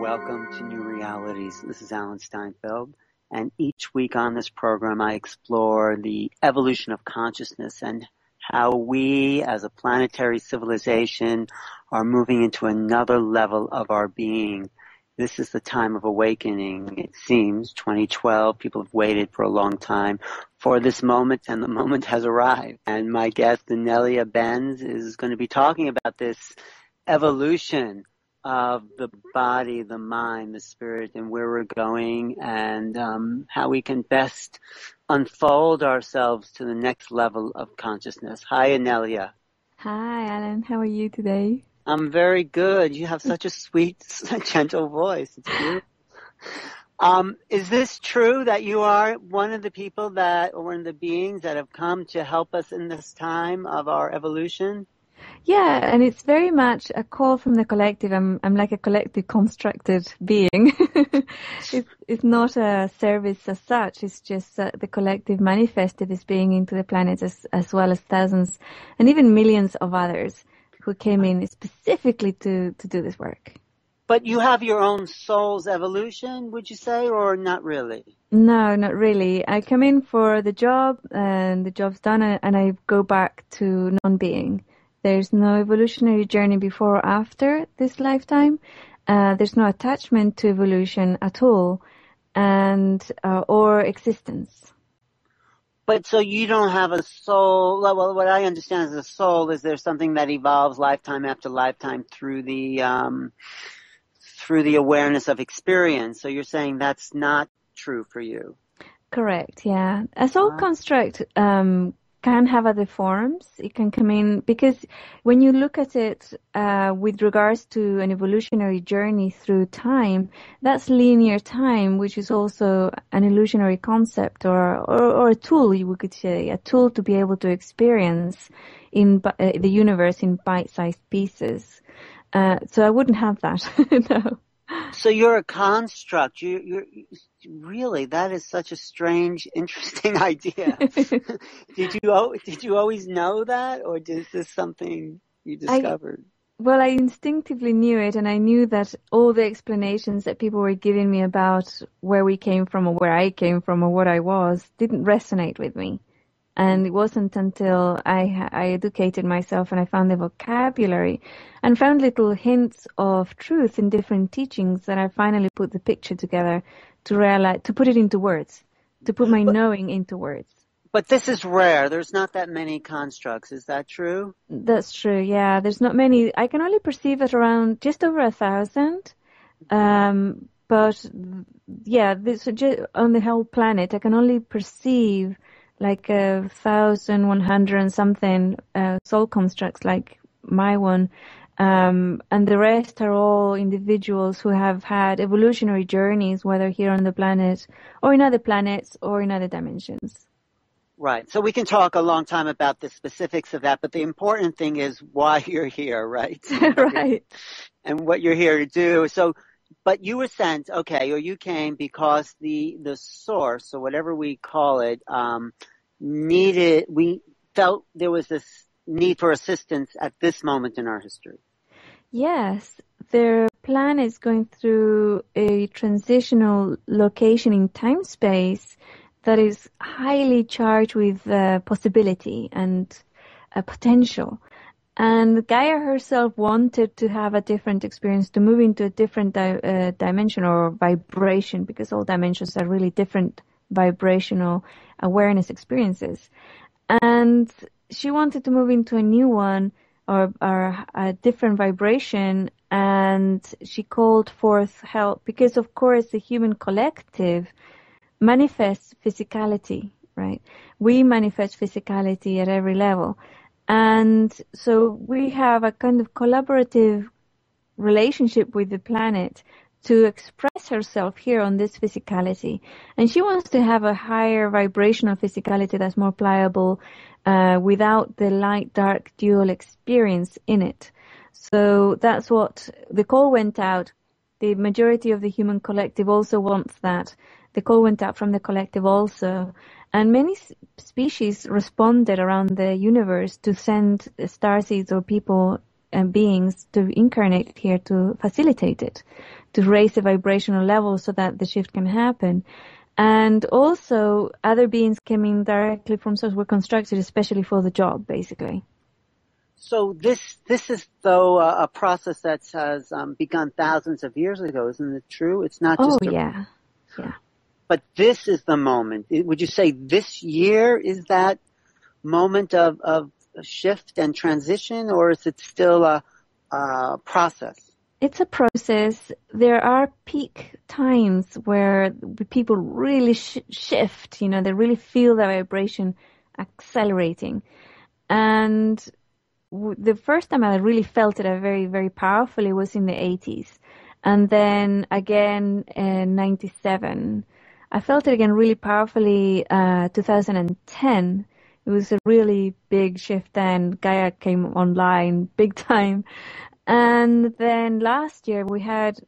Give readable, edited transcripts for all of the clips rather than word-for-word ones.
Welcome to New Realities. This is Alan Steinfeld, and each week on this program I explore the evolution of consciousness and how we as a planetary civilization are moving into another level of our being. This is the time of awakening. It seems 2012, people have waited for a long time for this moment, and the moment has arrived. And my guest, Inelia Benz, is going to be talking about this evolution of the body, the mind, the spirit, and where we're going, and how we can best unfold ourselves to the next level of consciousness. Hi, Inelia. Hi, Alan. How are you today? I'm very good. You have such a sweet, gentle voice. It's beautiful. Is this true that you are one of the people that, or one of the beings that have come to help us in this time of our evolution? Yeah, and it's very much a call from the collective. I'm like a collective constructed being. It's not a service as such. It's just the collective manifested this being into the planet as well as thousands and even millions of others who came in specifically to do this work. But you have your own soul's evolution, would you say, or not really? No, not really. I come in for the job and the job's done and I go back to non-being. There's no evolutionary journey before or after this lifetime. There's no attachment to evolution at all, and or existence. But so you don't have a soul. Well, what I understand as a soul is there's something that evolves lifetime after lifetime through the awareness of experience. So you're saying that's not true for you. Correct. Yeah, a soul construct can have other forms. It can come in because when you look at it with regards to an evolutionary journey through time, that's linear time, which is also an illusionary concept or a tool, you could say, a tool to be able to experience in the universe in bite-sized pieces. So I wouldn't have that. No. So you're a construct. You're really, that is such a strange, interesting idea. Did you always know that, or is this something you discovered? I instinctively knew it, and I knew that all the explanations that people were giving me about where we came from or where I came from or what I was didn't resonate with me. And it wasn't until I educated myself and I found the vocabulary and found little hints of truth in different teachings that I finally put the picture together to realize, to put it into words, to put my knowing into words. But this is rare. There's not that many constructs. Is that true? That's true, yeah. There's not many. I can only perceive it around just over 1,000. But yeah, on the whole planet, I can only perceive like 1,100 and something soul constructs like my one. And the rest are all individuals who have had evolutionary journeys, whether here on the planet or in other planets or in other dimensions. Right. So we can talk a long time about the specifics of that, but the important thing is why you're here, right? Right. And what you're here to do. So, but you were sent, okay, or you came because the source, or whatever we call it, we felt there was this need for assistance at this moment in our history. Yes, their planet is going through a transitional location in time-space that is highly charged with possibility and potential. And Gaia herself wanted to have a different experience, to move into a different dimension or vibration, because all dimensions are really different vibrational awareness experiences. And she wanted to move into a new one or a different vibration, and she called forth help because, of course, the human collective manifests physicality, right? We manifest physicality at every level. And so we have a kind of collaborative relationship with the planet to express herself here on this physicality. And she wants to have a higher vibrational physicality that's more pliable, without the light-dark dual experience in it. So that's what the call went out. The majority of the human collective also wants that. The call went out from the collective also. And many species responded around the universe to send starseeds or people beings to incarnate here to facilitate it, to raise the vibrational level so that the shift can happen. And also other beings coming directly from source were constructed especially for the job, basically. So this is though a process that has begun thousands of years ago, isn't it true? It's not just yeah. But this is the moment. Would you say this year is that moment of shift and transition, or is it still a process? It's a process. There are peak times where people really shift, they really feel the vibration accelerating. And the first time I really felt it very, very powerfully was in the 80s. And then again in 97. I felt it again really powerfully 2010. It was a really big shift then. Gaia came online big time. And then last year we had,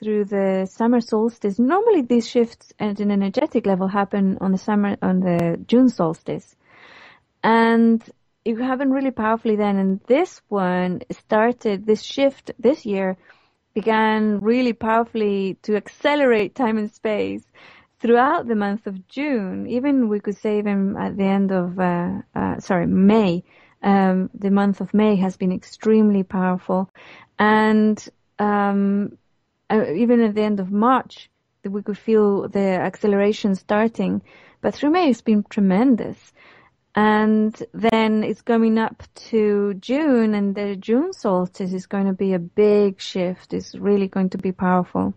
through the summer solstice, normally these shifts at an energetic level happen on the June solstice. And it happened really powerfully then. And this shift this year began really powerfully to accelerate time and space throughout the month of June. Even we could say even at the end of, May. The month of May has been extremely powerful. And even at the end of March, we could feel the acceleration starting. But through May, it's been tremendous. And then it's coming up to June, and the June solstice is going to be a big shift. It's really going to be powerful.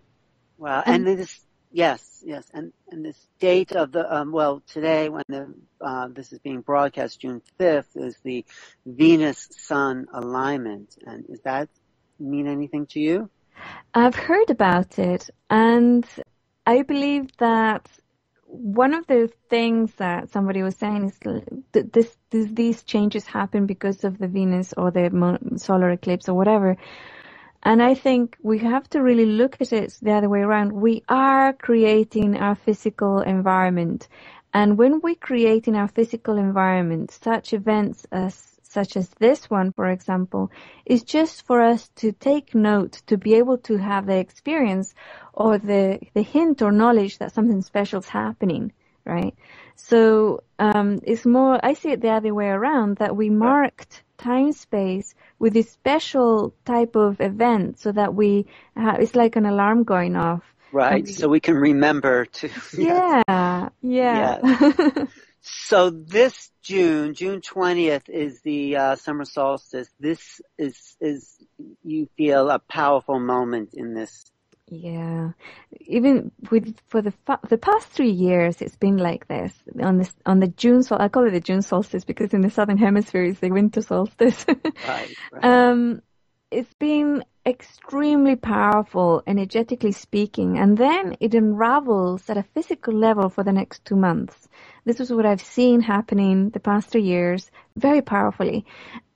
Wow. And this, yes. And this date of the, today when this is being broadcast, June 5th, is the Venus-Sun alignment. And does that mean anything to you? I've heard about it, and I believe that one of the things that somebody was saying is that these changes happen because of the Venus or the solar eclipse or whatever. And I think we have to really look at it the other way around. We are creating our physical environment. And when we create in our physical environment such events such as this one, for example, is just for us to take note, to be able to have the experience or the hint or knowledge that something special is happening, right? So it's more, I see it the other way around, that we marked time space with this special type of event so that it's like an alarm going off. Right, so we can remember to... Yeah. So this June 20th is the summer solstice. This is you feel a powerful moment in this. Yeah, even for the past 3 years, it's been like this. On the June solstice, I call it the June solstice because in the southern hemisphere it's the winter solstice. Right. It's been extremely powerful, energetically speaking, and then it unravels at a physical level for the next 2 months. This is what I've seen happening the past 3 years, very powerfully.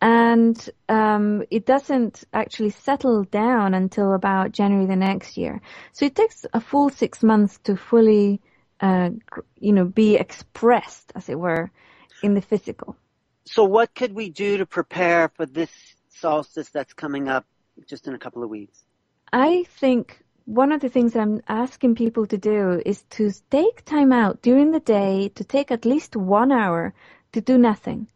And it doesn't actually settle down until about January the next year. So it takes a full 6 months to fully, be expressed, as it were, in the physical. So what could we do to prepare for this solstice that's coming up just in a couple of weeks? I think one of the things I'm asking people to do is to take time out during the day, to take at least 1 hour to do nothing,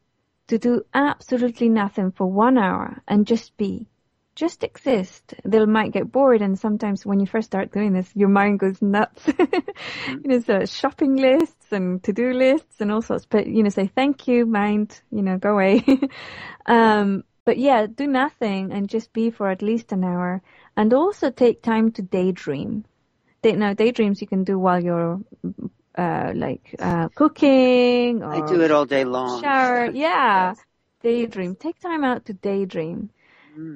to do absolutely nothing for 1 hour and just be. Just exist. They might get bored, and sometimes when you first start doing this, your mind goes nuts. So shopping lists and to-do lists and all sorts. But, say thank you, mind, go away. But yeah, do nothing and just be for at least an hour. And also take time to daydream. Daydreams you can do while you're cooking. Or I do it all day long. Shower. Yeah. Yes. Daydream. Take time out to daydream.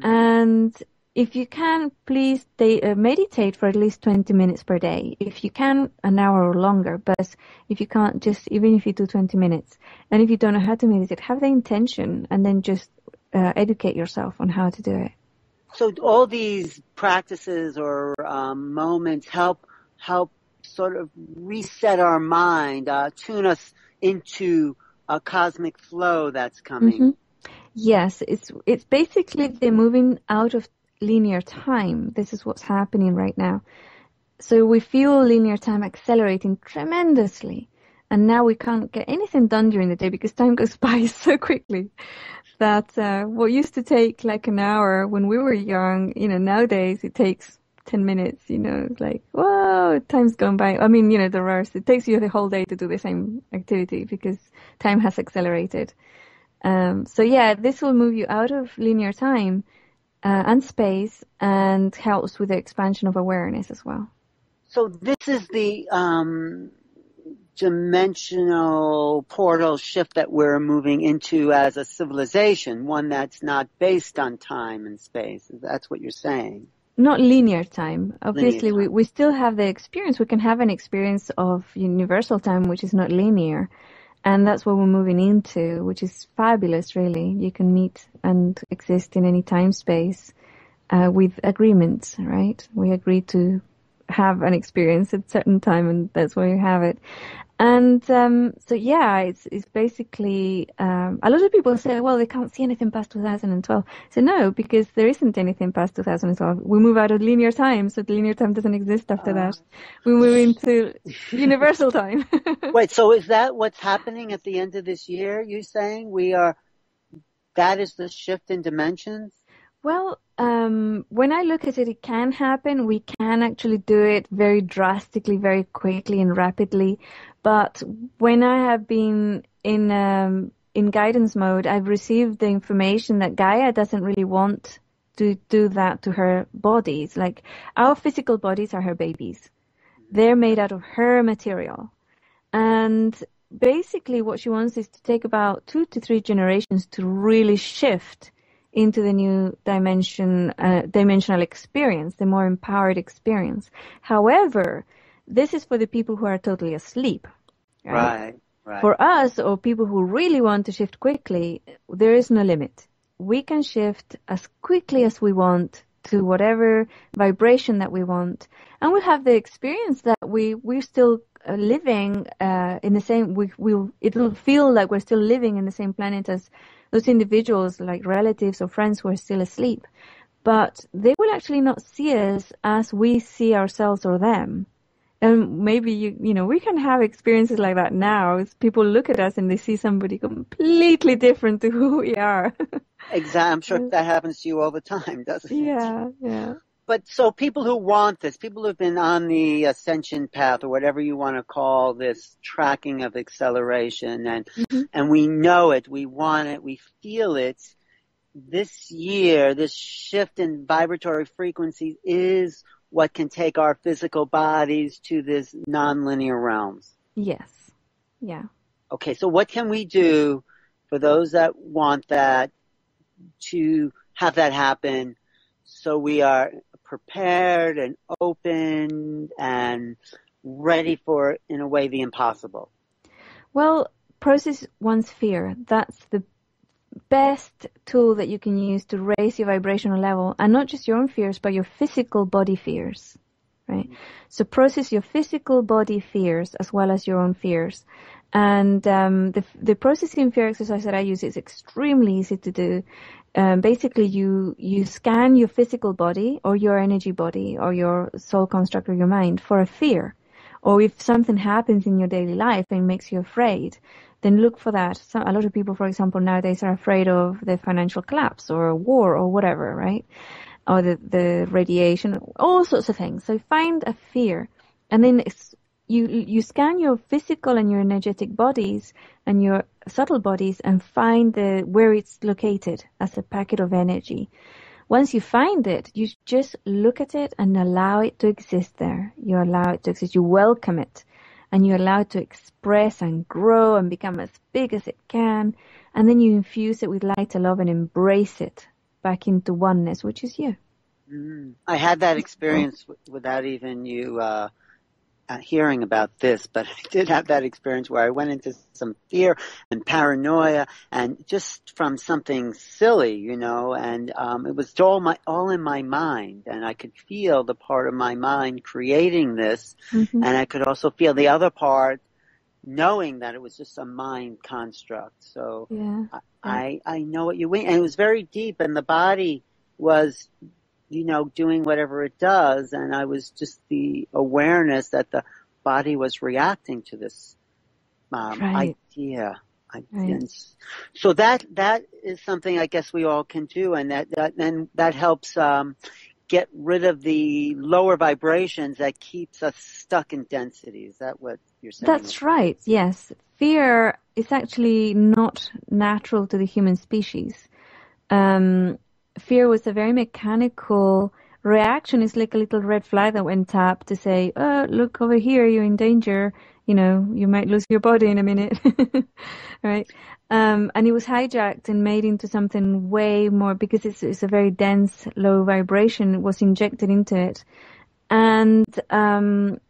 And if you can, please meditate for at least 20 minutes per day. If you can, an hour or longer. But if you can't, even if you do 20 minutes. And if you don't know how to meditate, have the intention and then just educate yourself on how to do it. So all these practices or moments help sort of reset our mind, tune us into a cosmic flow that's coming. Mm-hmm. Yes, it's basically they're moving out of linear time. This is what's happening right now. So we feel linear time accelerating tremendously. And now we can't get anything done during the day because time goes by so quickly that what used to take like an hour when we were young, nowadays it takes 10 minutes, it's like, whoa, time's gone by. I mean, the reverse. It takes you the whole day to do the same activity because time has accelerated. So yeah, this will move you out of linear time and space and helps with the expansion of awareness as well. So this is the dimensional portal shift that we're moving into as a civilization, one that's not based on time and space. That's what you're saying. Not linear time. Obviously, Linear time. we still have the experience. We can have an experience of universal time, which is not linear. And that's what we're moving into, which is fabulous, really. You can meet and exist in any time space with agreements, right? We agree to have an experience at a certain time, and that's why you have it. And so, yeah, it's basically a lot of people say, well, they can't see anything past 2012. So no, because there isn't anything past 2012. We move out of linear time, so the linear time doesn't exist after that. We move into universal time. Wait, so is that what's happening at the end of this year? You're saying that is the shift in dimensions? Well, when I look at it, it can happen. We can actually do it very drastically, very quickly and rapidly. But when I have been in guidance mode, I've received the information that Gaia doesn't really want to do that to her bodies. Like our physical bodies are her babies. They're made out of her material. And basically what she wants is to take about 2 to 3 generations to really shift into the new dimensional experience, the more empowered experience. However, this is for the people who are totally asleep. Right. For us, or people who really want to shift quickly, there is no limit. We can shift as quickly as we want to whatever vibration that we want. And we'll have the experience that we're still living in the same, it'll feel like we're still living in the same planet as those individuals, like relatives or friends who are still asleep. But they will actually not see us as we see ourselves or them. And maybe, we can have experiences like that now. As people look at us and they see somebody completely different to who we are. Exactly. I'm sure that happens to you all the time, doesn't it? Yeah. But so people who want this, people who've been on the ascension path or whatever you want to call this tracking of acceleration and we know it, we want it, we feel it. This year, this shift in vibratory frequencies is what can take our physical bodies to this nonlinear realms. Yes. Yeah. Okay, so what can we do for those that want that to have that happen so we are prepared and open and ready for, in a way, the impossible? Well, process one's fear. That's the best tool that you can use to raise your vibrational level, and not just your own fears, but your physical body fears, right? So process your physical body fears as well as your own fears. And the processing fear exercise that I use is extremely easy to do. Basically, you scan your physical body or your energy body or your soul construct or your mind for a fear. Or if something happens in your daily life and makes you afraid, then look for that. A lot of people, for example, nowadays are afraid of the financial collapse or war or whatever, right? Or the radiation, all sorts of things. So find a fear, and then you scan your physical and your energetic bodies and your subtle bodies and find where it's located as a packet of energy. Once you find it, you just look at it and allow it to exist there. You allow it to exist. You welcome it. And you allow it to express and grow and become as big as it can. And then you infuse it with light and love and embrace it back into oneness, which is you. I had that experience without even you hearing about this, but I did have that experience where I went into some fear and paranoia and just from something silly, and it was all in my mind, and I could feel the part of my mind creating this, and I could also feel the other part knowing that it was just a mind construct. So Yeah. I know what you mean. And it was very deep, and the body was, doing whatever it does. And I was just the awareness that the body was reacting to this idea. Right. And so that is something I guess we all can do, and that helps get rid of the lower vibrations that keeps us stuck in density. Is that what you're saying? That's right. Yes. Fear is actually not natural to the human species. Fear was a very mechanical reaction. It's like a little red flag that went up to say, "Oh, look over here, you're in danger. You might lose your body in a minute." Right? And it was hijacked and made into something way more, because it's a very dense, low vibration. It was injected into it. And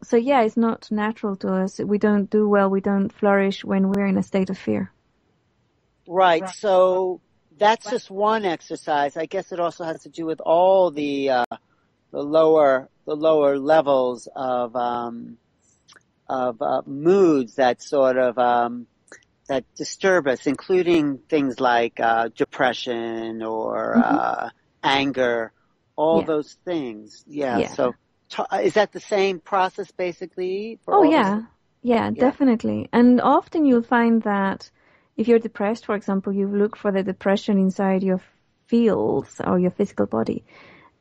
so, yeah, it's not natural to us. We don't do well. We don't flourish when we're in a state of fear. Right. So that's just one exercise. I guess it also has to do with all the lower levels of moods that sort of that disturb us, including things like depression or anger, all those things. Yeah. So is that the same process basically for all this? Yeah, definitely. And often you'll find that if you're depressed, for example, you look for the depression inside your fields or your physical body.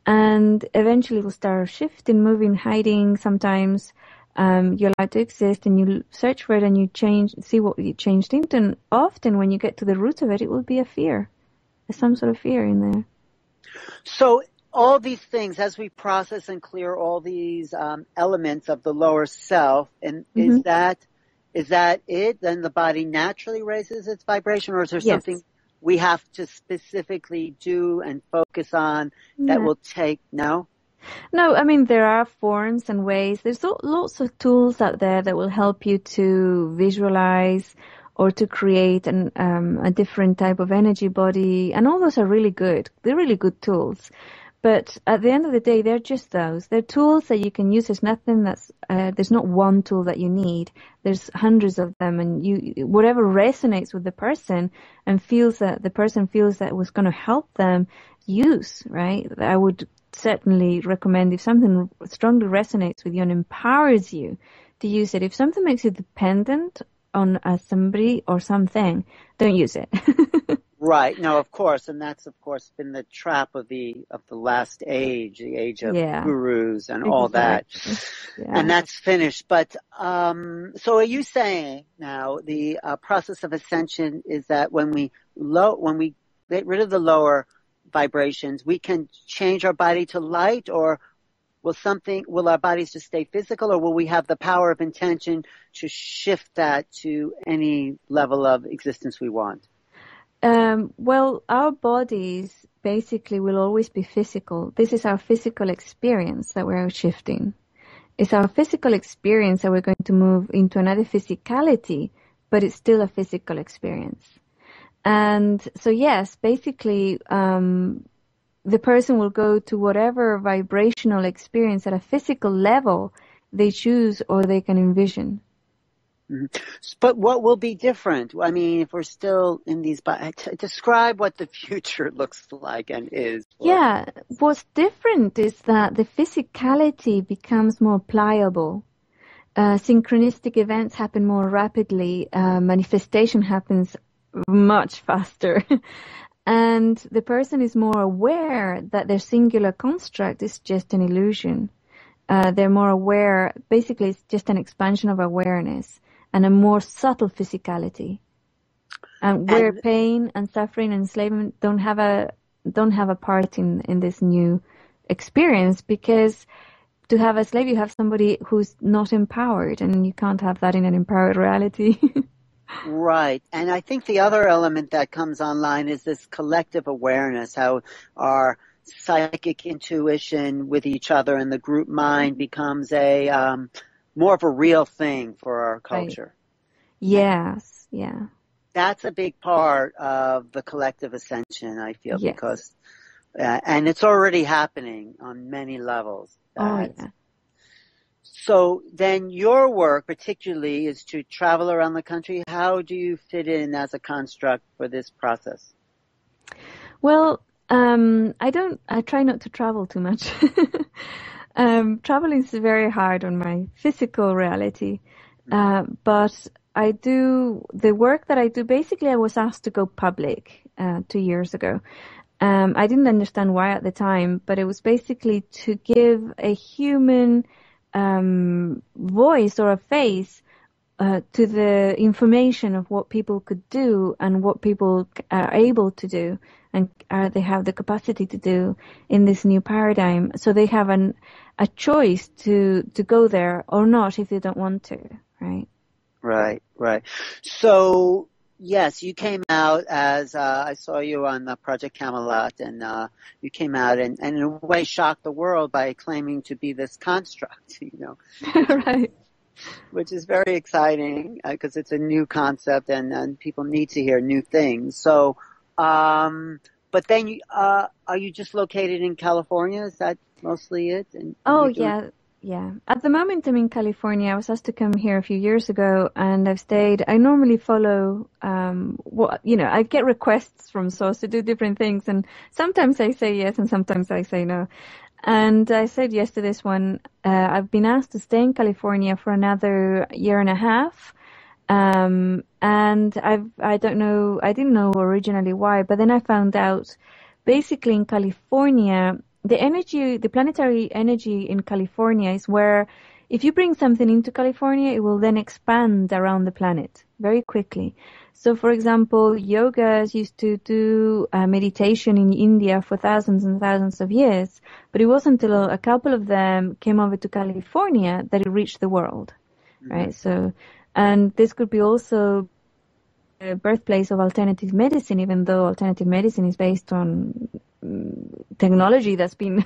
And eventually it will start shifting, moving, hiding. Sometimes you're allowed to exist, and you search for it and you see what you changed into. And often when you get to the root of it, it will be a fear. There's some sort of fear in there. So all these things, as we process and clear all these elements of the lower self, and is that it? Then the body naturally raises its vibration, or is there something we have to specifically do and focus on that will take? No, I mean, there are forms and ways. There's lots of tools out there that will help you to visualize or to create a different type of energy body, and all those are really good. They're really good tools. But at the end of the day, they're just those. They're tools that you can use. There's nothing there's not one tool that you need. There's hundreds of them, and whatever resonates with the person and the person feels that was going to help them use, right? I would certainly recommend, if something strongly resonates with you and empowers you, to use it. If something makes you dependent on somebody or something, don't use it. Right. No, of course. And that's, of course, been the trap of the last age, the age of gurus and all that. Yeah. And that's finished. But, so are you saying now the process of ascension is that when we get rid of the lower vibrations, we can change our body to light, or will our bodies just stay physical, or will we have the power of intention to shift that to any level of existence we want? Well, our bodies basically will always be physical. This is our physical experience that we're shifting. It's our physical experience that we're going to move into another physicality, but it's still a physical experience. And so, yes, basically, the person will go to whatever vibrational experience at a physical level they choose or they can envision. But what will be different? I mean, if we're still in these, describe what the future looks like and is. Yeah, what's different is that the physicality becomes more pliable. Synchronistic events happen more rapidly. Manifestation happens much faster. And the person is more aware that their singular construct is just an illusion. They're more aware, basically it's just an expansion of awareness and a more subtle physicality. And where pain and suffering and enslavement don't have a part in this new experience, because to have a slave, you have somebody who's not empowered, and you can't have that in an empowered reality. Right. And I think the other element that comes online is this collective awareness, how our psychic intuition with each other and the group mind becomes more of a real thing for our culture. Right. Yes. Yeah. That's a big part of the collective ascension, I feel, because, and it's already happening on many levels. Oh, yeah. So then your work particularly is to travel around the country. How do you fit in as a construct for this process? Well, I try not to travel too much. Traveling is very hard on my physical reality. But the work that I do, basically I was asked to go public, 2 years ago. I didn't understand why at the time, but it was basically to give a human, voice or a face to the information of what people could do and what people are able to do and they have the capacity to do in this new paradigm. So they have a choice to go there or not if they don't want to, right? Right. So, yes, you came out as, I saw you on Project Camelot, and you came out and in a way shocked the world by claiming to be this construct, Right. which is very exciting because it's a new concept and people need to hear new things. So, but then are you just located in California? Is that mostly it? And Yeah. At the moment, I'm in California. I was asked to come here a few years ago, and I've stayed. I normally follow, I get requests from Source to do different things, and sometimes I say yes, and sometimes I say no. And I said yes to this one. I've been asked to stay in California for another year and a half. And I didn't know originally why, but then I found out basically in California, the planetary energy in California is where if you bring something into California, it will then expand around the planet very quickly. So, for example, yogas used to do meditation in India for thousands and thousands of years, but it wasn't until a couple of them came over to California that it reached the world, right? So, and this could be also the birthplace of alternative medicine, even though alternative medicine is based on technology that's been,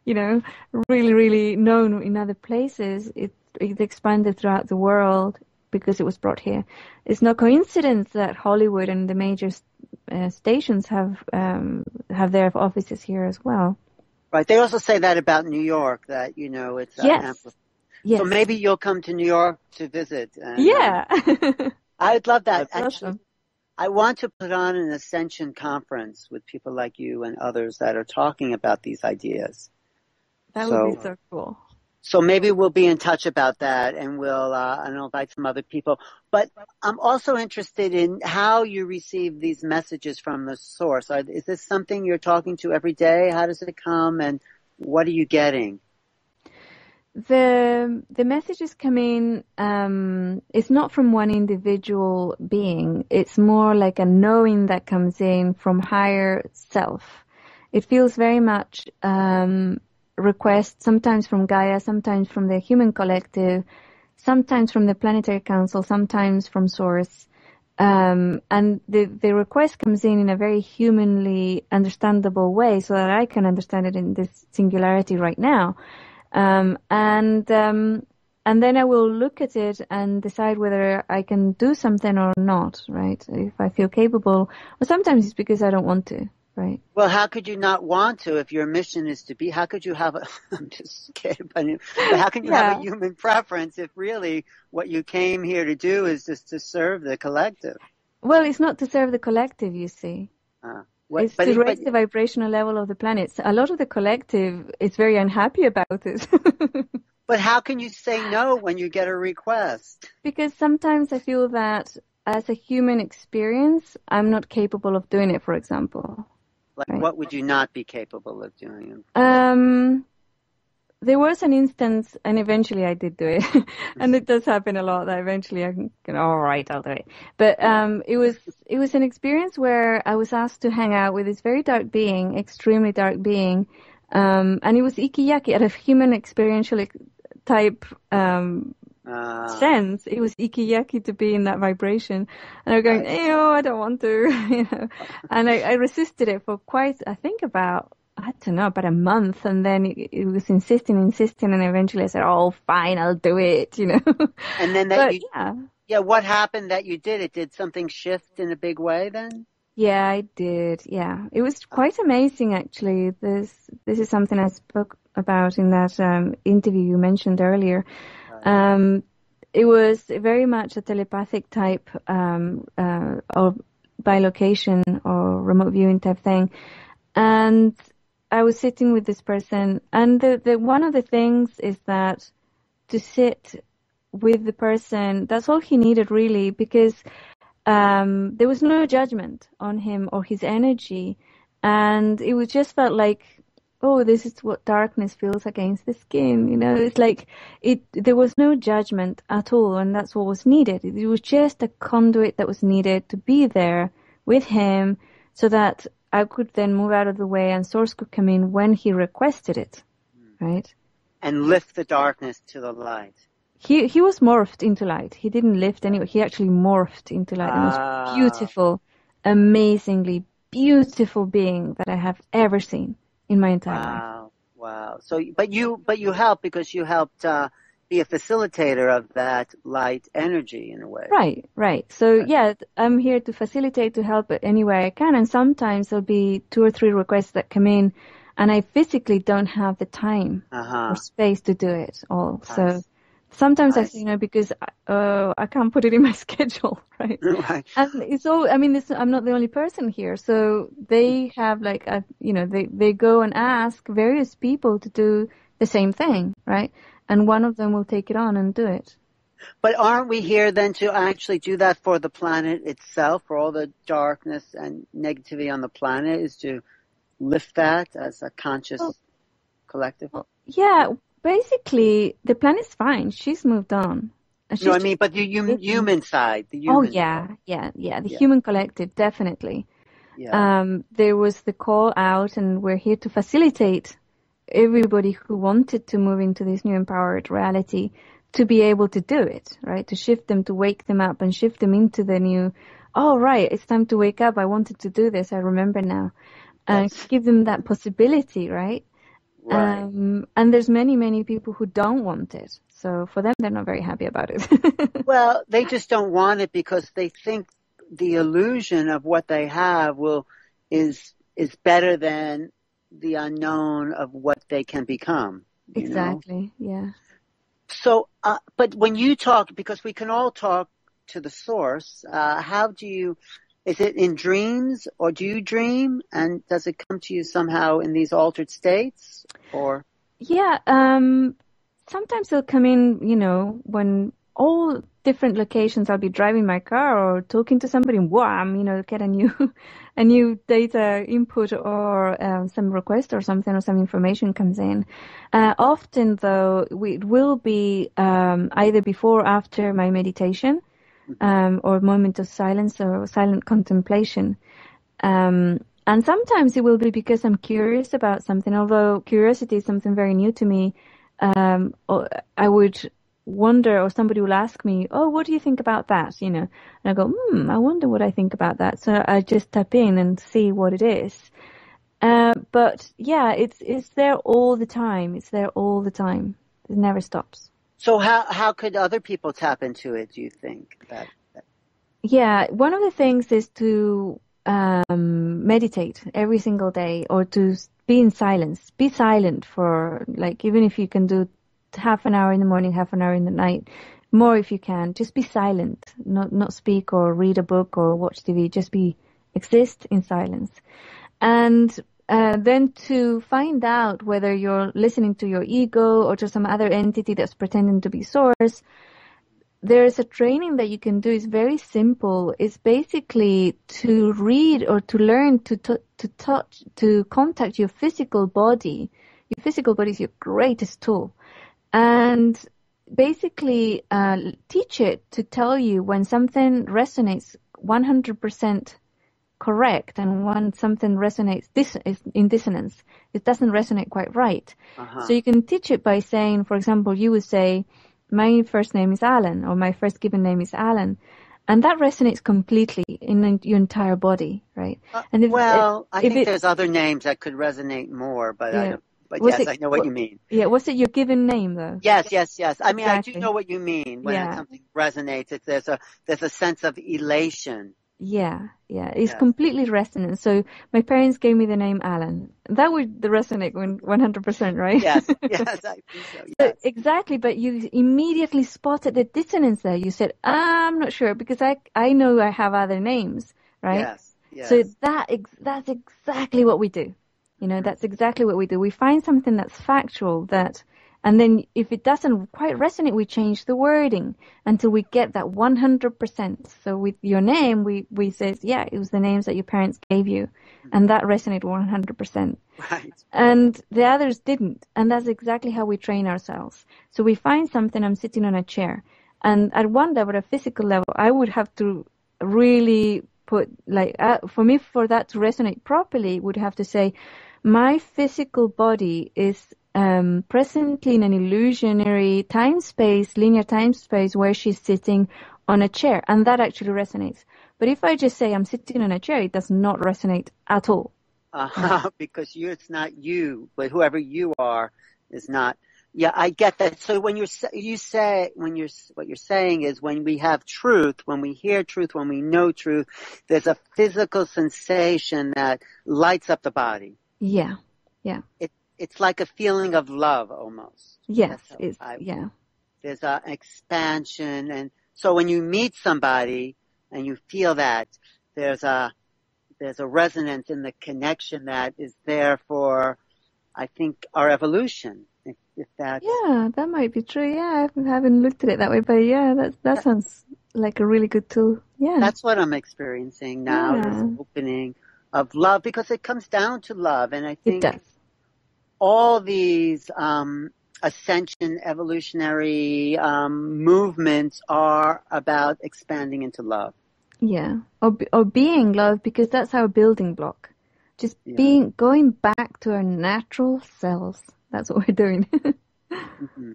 really, really known in other places. It expanded throughout the world because it was brought here. It's no coincidence that Hollywood and the major stations have their offices here as well. Right. They also say that about New York, that, it's amplified. Yes. So maybe you'll come to New York to visit. And, yeah. I'd love that. That's Actually, awesome. I want to put on an Ascension conference with people like you and others that are talking about these ideas. That would be so cool. So maybe we'll be in touch about that, and we'll invite some other people. But I'm also interested in how you receive these messages from the source. Is this something you're talking to every day? How does it come, and what are you getting? The messages come in, it's not from one individual being. It's more like a knowing that comes in from higher self. It feels very much requests, sometimes from Gaia, sometimes from the human collective, sometimes from the planetary council, sometimes from Source. And the request comes in a very humanly understandable way so that I can understand it in this singularity right now. And then I will look at it and decide whether I can do something or not, right? If I feel capable, or sometimes it's because I don't want to, right? Well, how could you not want to if your mission is to be? How could you have I'm just kidding, but how can you have a human preference if really what you came here to do is just to serve the collective? Well, it's not to serve the collective, you see. It's to raise the vibrational level of the planet. A lot of the collective is very unhappy about it. But how can you say no when you get a request? Because sometimes I feel that as a human experience, I'm not capable of doing it, for example. Like, right? What would you not be capable of doing? There was an instance, and eventually I did do it, and it does happen a lot that eventually I can, all right, I'll do it. But it was an experience where I was asked to hang out with this very dark being, extremely dark being, and it was icky-yucky at a human experiential type sense. It was icky-yucky to be in that vibration, and I'm going, ew, I don't want to, and I resisted it for about a month, and then it was insisting, and eventually I said, oh, fine, I'll do it, And then what happened that you did it? Did something shift in a big way then? Yeah, I did. Yeah, it was quite amazing, actually. This is something I spoke about in that interview you mentioned earlier. It was very much a telepathic type or bilocation or remote viewing type thing. And I was sitting with this person, and the one of the things is that to sit with the person, that's all he needed really, because there was no judgment on him or his energy, and it was just felt like, oh, this is what darkness feels against the skin, it's like there was no judgment at all, and that's what was needed. It was just a conduit that was needed to be there with him so that I could then move out of the way and Source could come in when he requested it, right? And lift the darkness to the light. He was morphed into light. He didn't lift anyway. He actually morphed into light. The most beautiful, amazingly beautiful being that I have ever seen in my entire life. Wow. So, but you helped because you helped be a facilitator of that light energy in a way. Right. So yeah, I'm here to facilitate, to help any way I can. And sometimes there'll be 2 or 3 requests that come in, and I physically don't have the time or space to do it all. So sometimes I say, because I can't put it in my schedule, right? Right. And it's all, I'm not the only person here. So they have they go and ask various people to do the same thing, right? And one of them will take it on and do it. But aren't we here then to actually do that for the planet itself, for all the darkness and negativity on the planet, is to lift that as a conscious collective? Well, yeah, basically the planet's fine. She's moved on. But the human side. The human side. The human collective, definitely. Yeah. There was the call out, and we're here to facilitate everybody who wanted to move into this new empowered reality to be able to do it, right? To shift them, to wake them up and shift them into the new, it's time to wake up. I wanted to do this. I remember now. And give them that possibility, right? And there's many, many people who don't want it. So for them, they're not very happy about it. Well, they just don't want it because they think the illusion of what they have is better than the unknown of what they can become. Exactly. Yeah. So, but when you talk, because we can all talk to the source, is it in dreams, or do you dream, and does it come to you somehow in these altered states, or? Yeah, sometimes it'll come in, when all different locations, I'll be driving my car or talking to somebody, and wham, get a new data input or some request or something, or some information comes in. Often though, it will be either before or after my meditation, or moment of silence or silent contemplation. And sometimes it will be because I'm curious about something, although curiosity is something very new to me. I would wonder, or somebody will ask me, what do you think about that? And I go, I wonder what I think about that. So I just tap in and see what it is. But yeah, it's there all the time. It's there all the time. It never stops. So how could other people tap into it, do you think? Yeah, one of the things is to meditate every single day, or to be in silence. Be silent for, even if you can do half an hour in the morning, half an hour in the night, more if you can. Just be silent, not speak or read a book or watch TV. Just exist in silence. And then to find out whether you're listening to your ego or to some other entity that's pretending to be source, there's a training that you can do. It's very simple. It's basically to read or to learn to touch, to contact your physical body. Your physical body is your greatest tool. And basically teach it to tell you when something resonates 100% correct, and when something resonates in dissonance, it doesn't resonate quite right. So you can teach it by saying, for example, you would say, my first name is Alan, or my first given name is Alan, and that resonates completely in your entire body, right? And I think there's other names that could resonate more, but I don't. But I know what you mean. Yeah, was it your given name though? Yes. I mean, exactly. I do know what you mean when something resonates. There's a sense of elation Yeah, yeah. It's Yes. completely resonant. So my parents gave me the name Alan. That would resonate 100%, right? Yes. Yes. I think so. So Yes. exactly, but you immediately spotted the dissonance there. You said, I'm not sure because I know I have other names, right? Yes. So Yes. that's exactly what we do. You know, Mhm. that's exactly what we do. We find something that's factual and then if it doesn't quite resonate, we change the wording until we get that 100%. So with your name, we said, yeah, it was the names that your parents gave you, and that resonated 100%. Right. And the others didn't. And that's exactly how we train ourselves. So we find something, I'm sitting on a chair. And at one level, a physical level, I would have to really put, for me, for that to resonate properly, would have to say, my physical body is presently in an illusionary linear time space where she's sitting on a chair. And that actually resonates. But if I just say I'm sitting on a chair, it does not resonate at all. Because it's not you, but whoever you are is not. Yeah, I get that. So when what you're saying is when we have truth, when we hear truth, when we know truth, there's a physical sensation that lights up the body. Yeah, yeah. It's like a feeling of love almost. Yes, Yeah. There's an expansion, and so when you meet somebody and you feel that, there's a resonance in the connection that is there for, I think, our evolution. If that's... Yeah, that might be true. Yeah, I haven't looked at it that way, but yeah, that sounds like a really good tool. Yeah. That's what I'm experiencing now, this opening of love, because it comes down to love. And I think it does. All these ascension, evolutionary movements are about expanding into love. Yeah, or being love, because that's our building block. Just going back to our natural selves. That's what we're doing. Mm-hmm.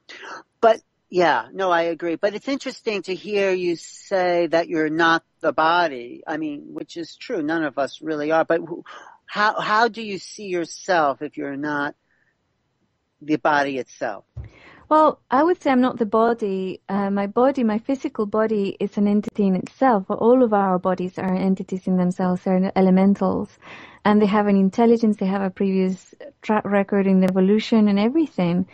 But yeah, no, I agree. But it's interesting to hear you say that you're not the body. I mean, which is true. None of us really are. But how do you see yourself if you're not the body itself? Well, I would say I'm not the body. My physical body is an entity in itself. All of our bodies are entities in themselves. They're elementals. And they have an intelligence. They have a previous track record in evolution and everything.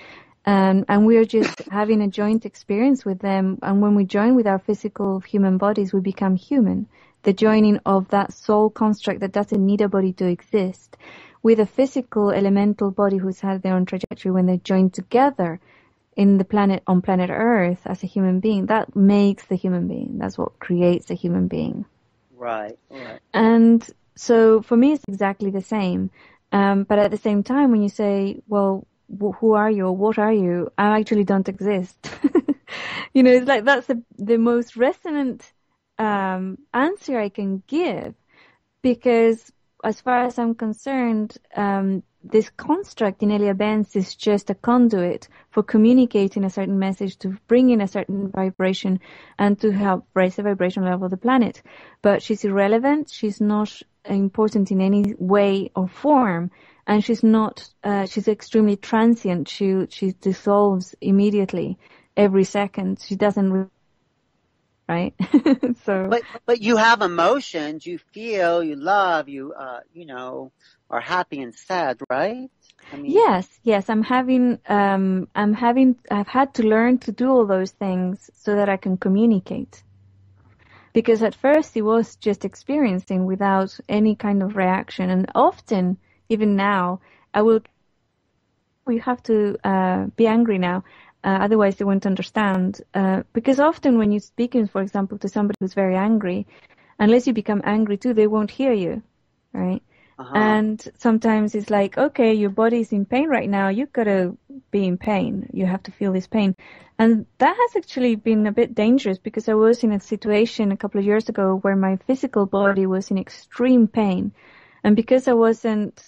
And we're just having a joint experience with them. And when we join with our physical human bodies, we become human. The joining of that soul construct that doesn't need a body to exist with a physical elemental body who's had their own trajectory, when they join together on planet Earth as a human being, that makes the human being. That's what creates a human being. Right. And so for me, it's exactly the same. But at the same time, when you say, well, who are you or what are you? I actually don't exist. It's like that's the most resonant answer I can give, because as far as I'm concerned, this construct in Inelia Benz is just a conduit for communicating a certain message, to bring in a certain vibration, and to help raise the vibration level of the planet. But she's irrelevant. She's not important in any way or form. And she's not, she's extremely transient. She dissolves immediately every second. She doesn't, right? So. But you have emotions. You feel, you love, you are happy and sad, right? I mean, Yes. I've had to learn to do all those things so that I can communicate. Because at first it was just experiencing without any kind of reaction. And often, even now, we have to be angry now. Otherwise they won't understand. Because often when you're speaking, for example, to somebody who's very angry, unless you become angry too, they won't hear you, right? And sometimes it's like, okay, your body's in pain right now. You've got to be in pain. You have to feel this pain. And that has actually been a bit dangerous, because I was in a situation a couple of years ago where my physical body was in extreme pain. And because I wasn't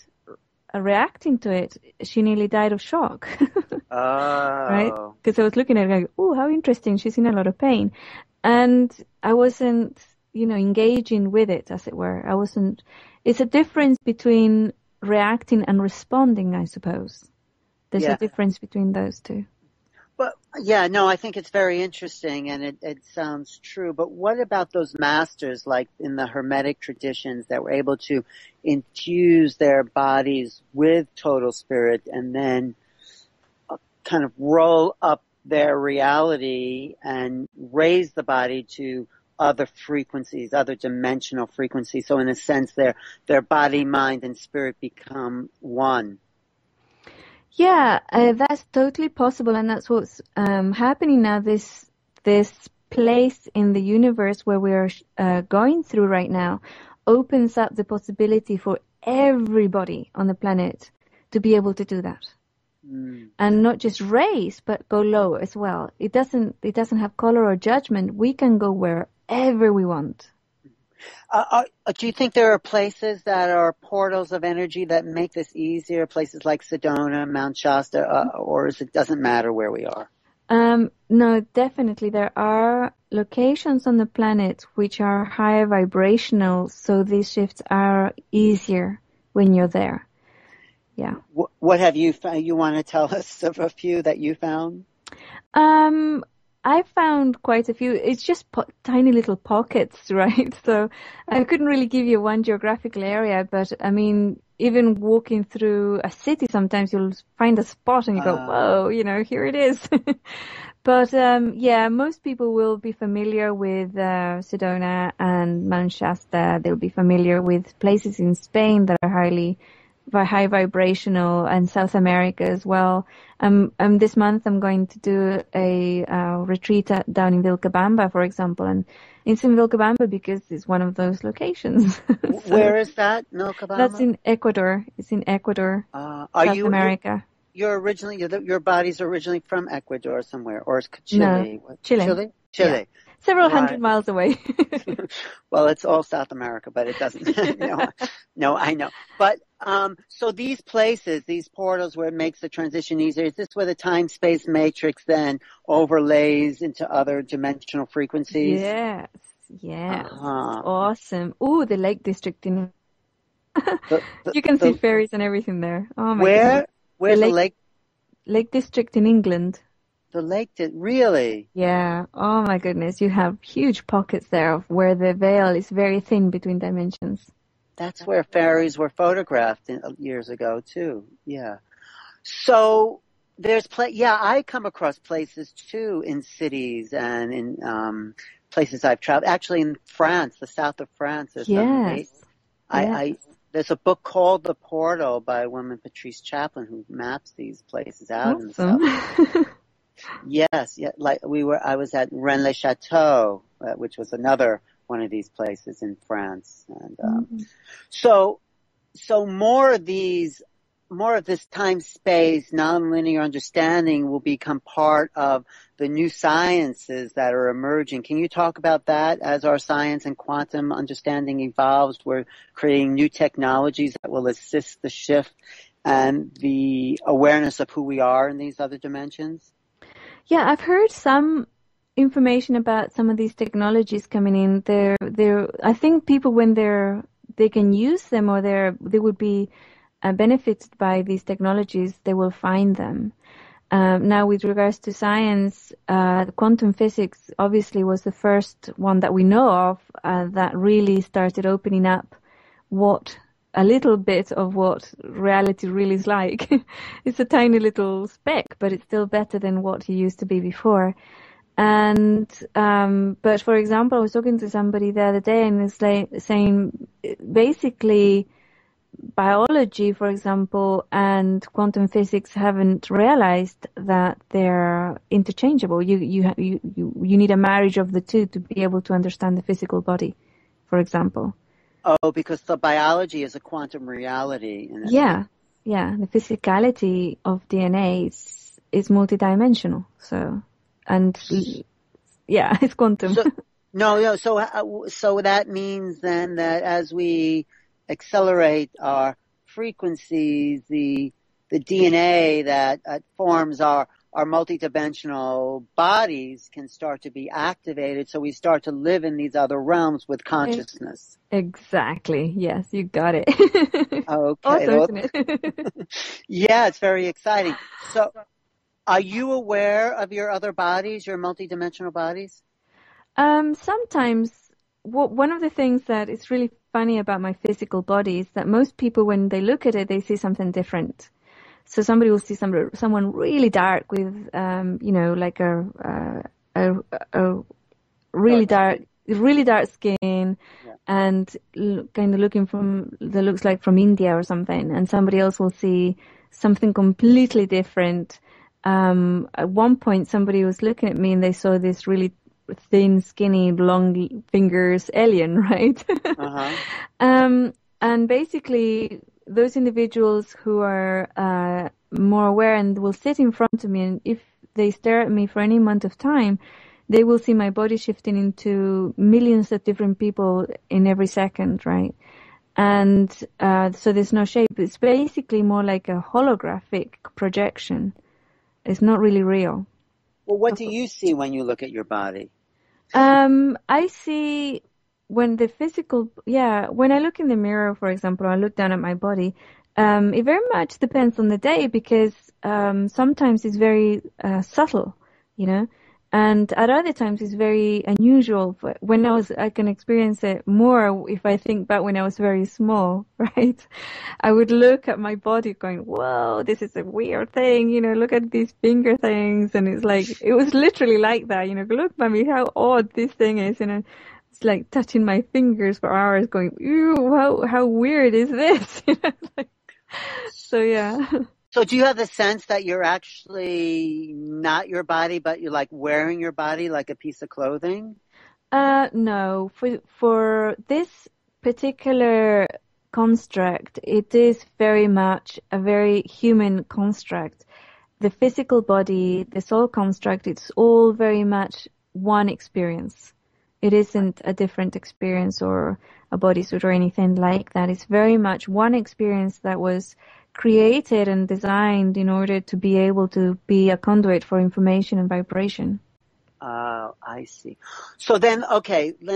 reacting to it, she nearly died of shock. Right? Because I was looking at her like, oh, how interesting. She's in a lot of pain. And I wasn't, engaging with it, as it were. It's a difference between reacting and responding, I suppose. There's a difference between those two. But yeah, no, I think it's very interesting and it sounds true. But what about those masters, like in the Hermetic traditions, that were able to infuse their bodies with total spirit and then kind of roll up their reality and raise the body to other frequencies, other dimensional frequencies. So in a sense, their body, mind, and spirit become one. Yeah, that's totally possible, and that's what's happening now. This place in the universe where we're going through right now opens up the possibility for everybody on the planet to be able to do that. And not just raise, but go low as well. It doesn't have color or judgment. We can go wherever we want. Do you think there are places that are portals of energy that make this easier? Places like Sedona, Mount Shasta, or it doesn't matter where we are? No, definitely there are locations on the planet which are higher vibrational, so these shifts are easier when you're there. Yeah. What have you found? You want to tell us of a few that you found? I found quite a few. It's just tiny little pockets, right? So I couldn't really give you one geographical area, but I mean, even walking through a city, sometimes you'll find a spot and you go, whoa, here it is. But yeah, most people will be familiar with Sedona and Mount Shasta. They'll be familiar with places in Spain that are high vibrational, and South America as well. This month I'm going to do a retreat down in Vilcabamba, for example, and it's in Vilcabamba because it's one of those locations. So, where is that, Vilcabamba? That's in Ecuador. It's in Ecuador, South America. Your body's originally from Ecuador somewhere, or Chile? No, Chile. Chile. Yeah. Several hundred miles away. Well, it's all South America, but it doesn't. No, I know. But so these places, these portals where it makes the transition easier, is this where the time-space matrix then overlays into other dimensional frequencies? Yes. Awesome. Ooh, the Lake District in you can see fairies and everything there. Oh my goodness. Where's the lake? Lake District in England. The lake did, really? Yeah. Oh my goodness. You have huge pockets there of where the veil is very thin between dimensions. That's where fairies were photographed years ago too. Yeah. So there's I come across places too in cities and in places I've traveled. Actually in France, the south of France. There's there's a book called The Portal by a woman, Patrice Chaplin, who maps these places out. Awesome. In the south. Yes, yeah, I was at Rennes-le-Château, which was another one of these places in France. And, so more of this time-space, non-linear understanding will become part of the new sciences that are emerging. Can you talk about that? As our science and quantum understanding evolves, we're creating new technologies that will assist the shift and the awareness of who we are in these other dimensions? Yeah, I've heard some information about some of these technologies coming in. I think people, when they can use them, or they would be benefited by these technologies, they will find them. Now, with regards to science, quantum physics obviously was the first one that we know of that really started opening up a little bit of what reality really is like. It's a tiny little speck, but it's still better than what it used to be before. And, but for example, I was talking to somebody the other day and it's saying basically biology, for example, and quantum physics haven't realized that they're interchangeable. You need a marriage of the two to be able to understand the physical body, for example. Oh, because the biology is a quantum reality. Yeah. The physicality of DNA is multidimensional. So, and yeah, it's quantum. So that means then that as we accelerate our frequencies, the DNA that forms our multidimensional bodies can start to be activated, so we start to live in these other realms with consciousness. Exactly. Yes, you got it. Okay. Awesome, isn't it? Yeah, it's very exciting. Are you aware of your other bodies, your multidimensional bodies? Sometimes, one of the things that is really funny about my physical body is that most people, when they look at it, they see something different. So somebody will see someone really dark with, like a really dark skin, Yeah. and kind of looking that looks like from India or something. And somebody else will see something completely different. At one point, somebody was looking at me and they saw this really thin, skinny, long fingers alien, right? Uh-huh. And basically, those individuals who are more aware and will sit in front of me, and if they stare at me for any amount of time, they will see my body shifting into millions of different people in every second, right? And so there's no shape. It's basically more like a holographic projection. It's not really real. Well, what do you see when you look at your body? I see when I look in the mirror, for example, I look down at my body, it very much depends on the day, because sometimes it's very subtle, and at other times it's very unusual. When I can experience it more if I think back when I was very small, right? I would look at my body going, whoa, this is a weird thing, look at these finger things. And it's like, it was literally like that, look, mommy, how odd this thing is. It's like touching my fingers for hours going, ew, how weird is this? So, yeah. So do you have the sense that you're actually not your body, but you're like wearing your body like a piece of clothing? No. For this particular construct, it is very much a very human construct. The physical body, the soul construct, it's all very much one experience. It isn't a different experience or a bodysuit or anything like that. It's very much one experience that was created and designed in order to be able to be a conduit for information and vibration. I see. So then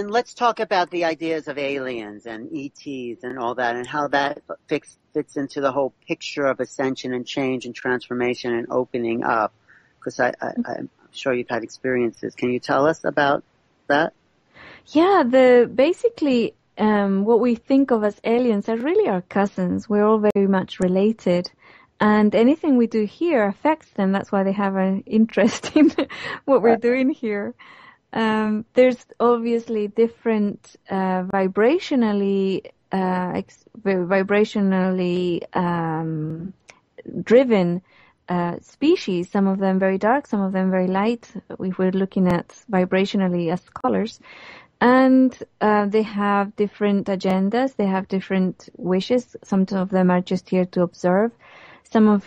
let's talk about the ideas of aliens and ETs and all that, and how that fits into the whole picture of ascension and change and transformation and opening up. Because I'm sure you've had experiences. Can you tell us about that? Yeah, basically what we think of as aliens are really our cousins. We're all very much related. And anything we do here affects them. That's why they have an interest in what we're doing here. There's obviously different vibrationally driven species. Some of them very dark, some of them very light. If we're looking at vibrationally as colors. And they have different agendas. They have different wishes. Some of them are just here to observe. Some of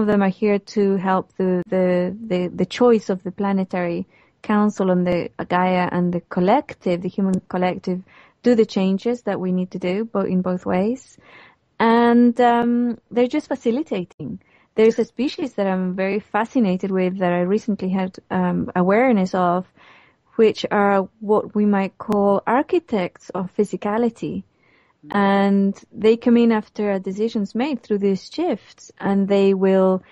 them are here to help the choice of the planetary council and the Gaia and the collective, the human collective, do the changes that we need to do, in both ways. And they're just facilitating. There's a species that I'm very fascinated with that I recently had awareness of, which are what we might call architects of physicality. And they come in after a decision's made through these shifts, and they will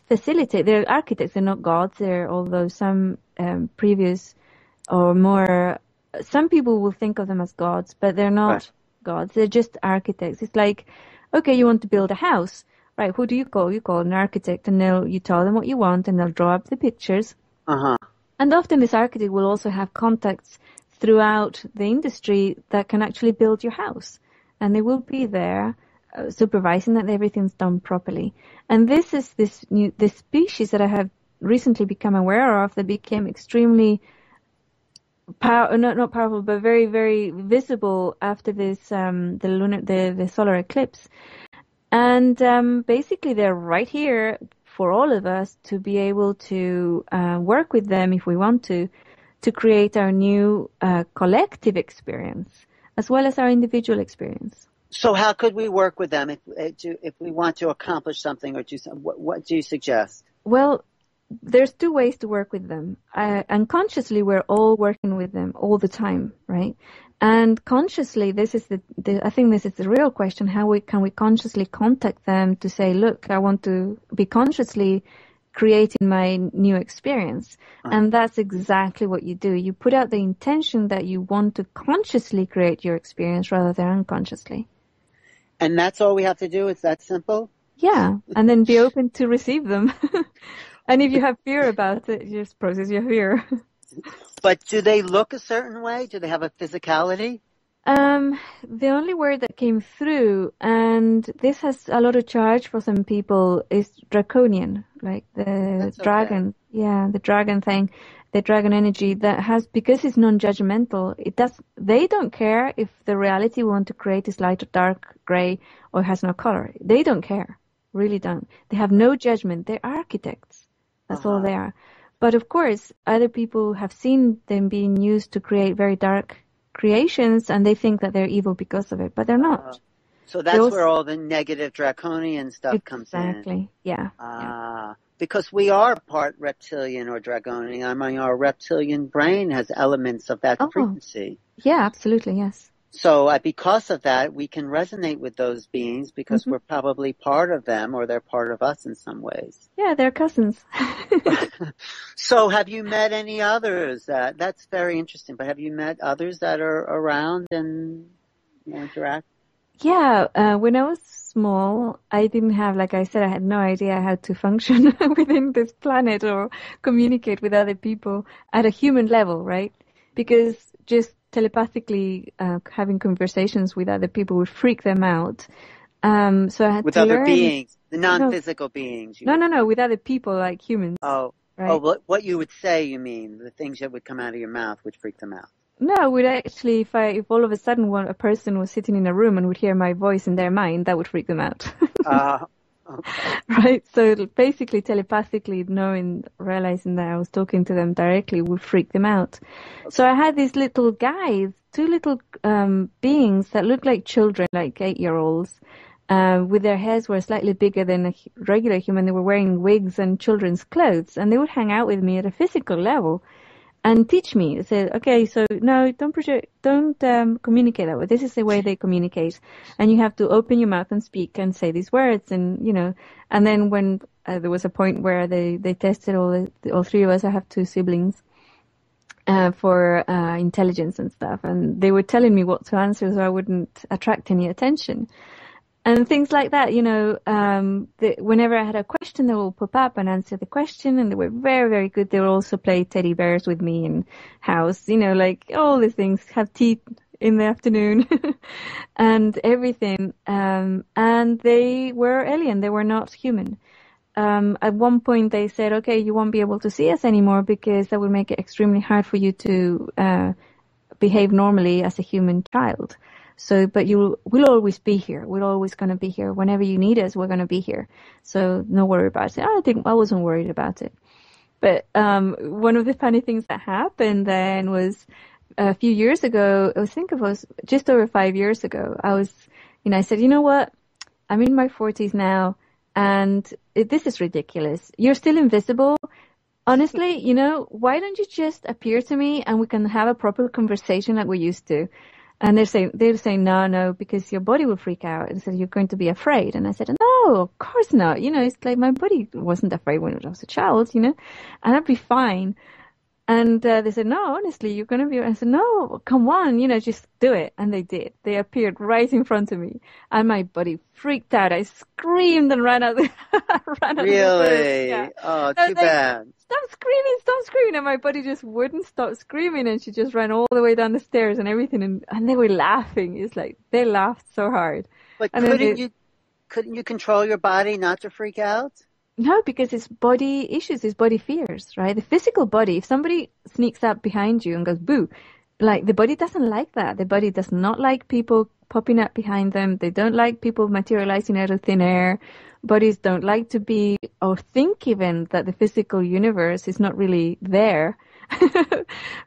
facilitate. They're architects, they're not gods. Although some previous or more, some people will think of them as gods, but they're not gods. They're just architects. It's like, okay, you want to build a house, right? Who do you call? You call an architect, and you tell them what you want, and they'll draw up the pictures. Uh-huh. And often this architect will also have contacts throughout the industry that can actually build your house. And they will be there supervising that everything's done properly. And this is this species that I have recently become aware of that became extremely not powerful, but very, very visible after this the solar eclipse. And basically they're right here for all of us to be able to work with them if we want to create our new collective experience as well as our individual experience. So how could we work with them if we want to accomplish something or do something? What do you suggest? Well, there's two ways to work with them. Unconsciously, we're all working with them all the time, right? And consciously, this is I think this is the real question. How can we consciously contact them to say, look, I want to be consciously creating my new experience. And that's exactly what you do. You put out the intention that you want to consciously create your experience rather than unconsciously. And that's all we have to do? It's that simple? Yeah. And then be open to receive them. And if you have fear about it, you just process your fear. But do they look a certain way? Do they have a physicality? The only word that came through, and this has a lot of charge for some people, is draconian, like the dragon. Yeah, the dragon thing, the dragon energy that has, because it's non-judgmental, they don't care if the reality we want to create is light or dark, gray, or has no color. They don't care. Really don't. They have no judgment. They're architects. That's all they are. But of course, other people have seen them being used to create very dark creations, and they think that they're evil because of it, but they're not. So that's where all the negative draconian stuff comes in. Exactly. Yeah. Because we are part reptilian or draconian. I mean, our reptilian brain has elements of that frequency. Yeah, absolutely. Yes. So because of that, we can resonate with those beings because we're probably part of them, or they're part of us in some ways. Yeah, they're cousins. So have you met any others? That's very interesting, but have you met others that are around and interact? Yeah, when I was small, I didn't have, like I said, I had no idea how to function within this planet or communicate with other people at a human level, right? Because just telepathically having conversations with other people would freak them out. So I had with to other learn, beings, the non-physical beings. No, with other people like humans. Oh, right? Oh, what you would say, you mean the things that would come out of your mouth would freak them out. No, would actually, if all of a sudden a person was sitting in a room and would hear my voice in their mind, that would freak them out. Okay. Right? So basically telepathically realizing that I was talking to them directly would freak them out. Okay. So I had these little guys, two little beings that looked like children, like 8-year-olds, with their heads were slightly bigger than a regular human. They were wearing wigs and children's clothes, and they would hang out with me at a physical level and teach me. They said, okay, so no, don't communicate that way. This is the way they communicate. And you have to open your mouth and speak and say these words. And, and then when there was a point where they tested all three of us, I have 2 siblings, for intelligence and stuff. And they were telling me what to answer so I wouldn't attract any attention. And things like that, whenever I had a question, they will pop up and answer the question, and they were very, very good. They would also play teddy bears with me in house, like all these things, have tea in the afternoon and everything. And they were alien. They were not human. At one point they said, okay, you won't be able to see us anymore because that would make it extremely hard for you to behave normally as a human child. So, but we'll always be here. We're always going to be here. Whenever you need us, we're going to be here. So no worry about it. I wasn't worried about it. But one of the funny things that happened then was a few years ago, I think it was just over 5 years ago, I said, you know what? I'm in my 40s now, and this is ridiculous. You're still invisible. Honestly, why don't you just appear to me and we can have a proper conversation like we used to? And they're saying, no, because your body will freak out. And so you're going to be afraid. And I said, no, of course not. It's like my body wasn't afraid when I was a child, and I'd be fine. And they said, no, honestly, you're going to be. I said, no, come on, just do it. And they did. They appeared right in front of me. And my body freaked out. I screamed and ran out. Really? Yeah. Oh, too bad. Stop screaming. And my body just wouldn't stop screaming. And she just ran all the way down the stairs and everything. And they were laughing. It's like they laughed so hard. But couldn't you control your body not to freak out? No, because it's body issues, it's body fears, right? The physical body, if somebody sneaks up behind you and goes, boo, like the body doesn't like that. The body does not like people popping up behind them. They don't like people materializing out of thin air. Bodies don't like to be or think even that the physical universe is not really there.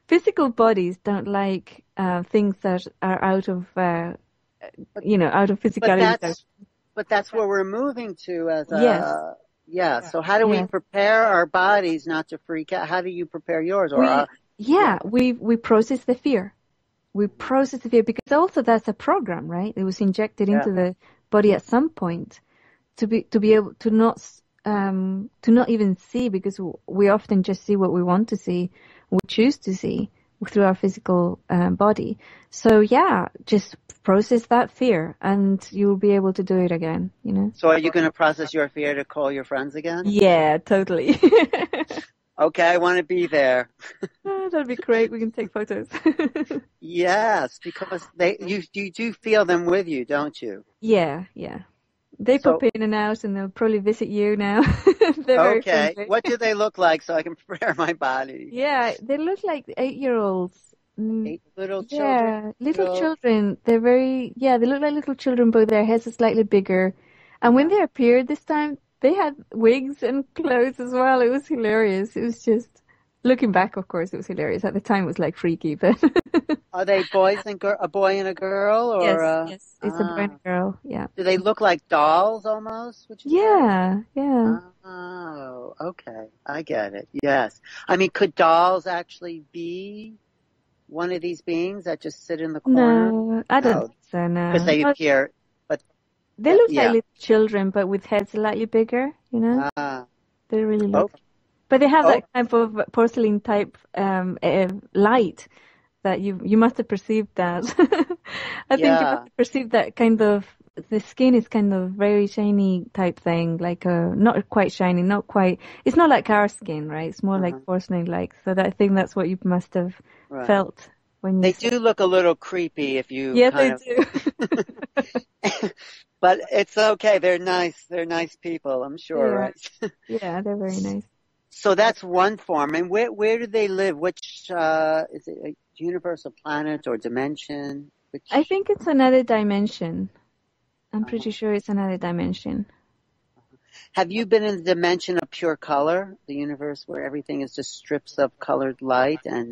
Physical bodies don't like things that are out of, out of physicality. But that's where we're moving to as a... Yes. Yeah. So how do we prepare our bodies not to freak out? How do you prepare yours? We process the fear. We process the fear because also that's a program, right? It was injected into the body at some point to be able to not to not even see, because we often just see what we want to see, we choose to see through our physical body. So yeah, just process that fear and you'll be able to do it again, you know. So are you going to process your fear to call your friends again? Yeah, totally. Okay, I want to be there. Oh, that'd be great. We can take photos. Yes, because you do feel them with you, don't you? Yeah. They So, pop in and out and they'll probably visit you now. They're very okay, friendly. what do they look like so I can prepare my body? Yeah, they look like 8-year-olds. 8 little children? Yeah, little children. They're they look like little children, but their heads are slightly bigger. And when they appeared this time, they had wigs and clothes as well. It was hilarious. It was just, looking back, of course, it was hilarious. At the time, it was like freaky, but. Are they boys and a boy and a girl, or Yes, it's a boy and a girl. Yeah. do they look like dolls almost? Would you say? Yeah. Oh, okay, I get it. Yes, I mean, could dolls actually be one of these beings that just sit in the corner? No, I don't think so. No, Because they appear, but they look yeah. like little children, but with heads slightly bigger. You know, they really look. But they have that type of porcelain type light that you must have perceived that. I think you must have perceived that kind of, the skin is kind of very shiny type thing, like not quite shiny, it's not like our skin, right? It's more like porcelain-like. So I think that's what you must have felt when you. They do look a little creepy if you. Yeah, they do. But it's okay. They're nice. They're nice people, I'm sure, right? Yeah, they're very nice. So that's one form. And where do they live? Which is it a universe, a planet, or dimension? I think it's another dimension. I'm pretty sure it's another dimension. Have you been in the dimension of pure color, the universe where everything is just strips of colored light? And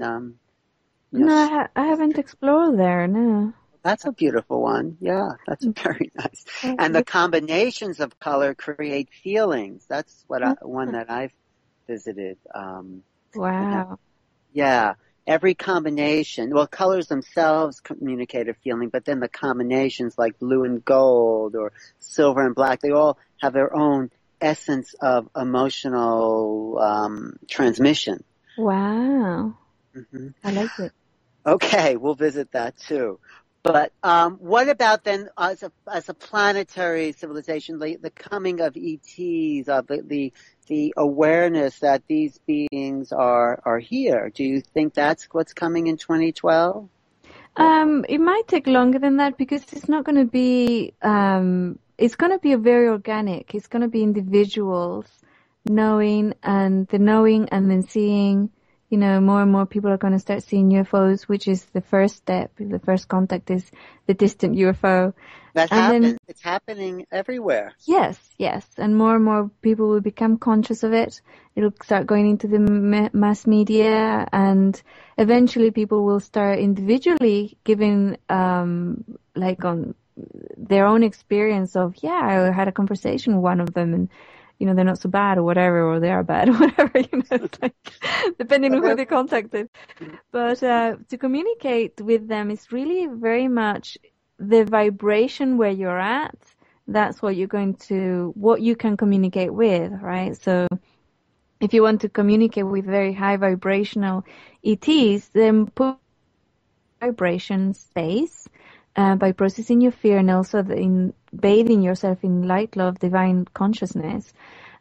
no, I haven't explored there. No. That's a beautiful one. Yeah, that's very nice. And the combinations of color create feelings. That's one that I've visited. Wow. Yeah. Every combination, well, colors themselves communicate a feeling, but then the combinations like blue and gold or silver and black, they all have their own essence of emotional transmission. Wow. I like it. Okay, we'll visit that too. But what about then as a planetary civilization, the coming of ETs, of the awareness that these beings are here? Do you think that's what's coming in 2012? It might take longer than that because it's not going to be. It's going to be very organic. It's going to be individuals knowing and then seeing. You know, more and more people are going to start seeing UFOs, which is the first step. The first contact is the distant UFO. That happens. It's happening everywhere. Yes. And more people will become conscious of it. It'll start going into the mass media, and eventually people will start individually giving, on their own experience of, I had a conversation with one of them, and you know, they're not so bad or whatever, or they are bad or whatever, you know, it's like, depending on who they contacted. But to communicate with them is really very much the vibration where you're at. That's what you can communicate with, right? So if you want to communicate with very high vibrational ETs, then put vibration space by processing your fear and also in bathing yourself in light, love, divine consciousness,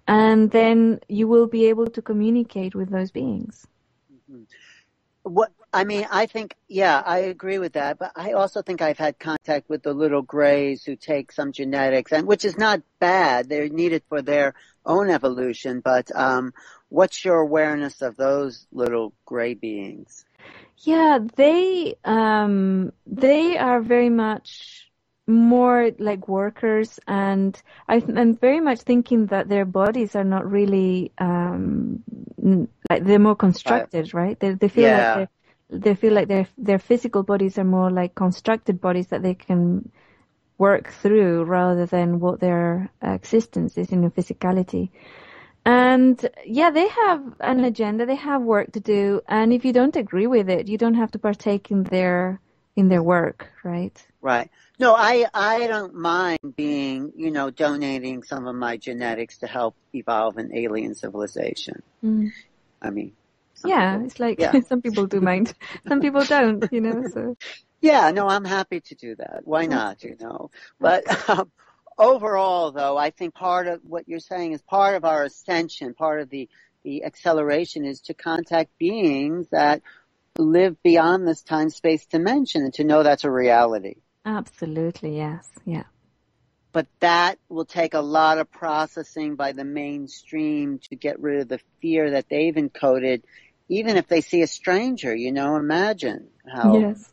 and then you will be able to communicate with those beings. I think, I agree with that, but I also think I've had contact with the little grays who take some genetics, and which is not bad. They're needed for their own evolution, but what's your awareness of those little gray beings? Yeah, they are very much more like workers, and I'm very much thinking that their bodies are not really like they're more constructed, right? They feel like their physical bodies are more like constructed bodies that they can work through rather than what their existence is in a physicality. And they have an agenda, they have work to do, and if you don't agree with it, you don't have to partake in their in their work, right? Right. No, I don't mind being, donating some of my genetics to help evolve an alien civilization. Mm. I mean, It's like yeah. some people do mind, some people don't, so. Yeah, no, I'm happy to do that. Why not, But overall, though, I think part of what you're saying is part of our ascension, part of the acceleration is to contact beings that live beyond this time-space dimension and to know that's a reality. Absolutely, yes, yeah. But that will take a lot of processing by the mainstream to get rid of the fear that they've encoded, even if they see a stranger, imagine how. Yes.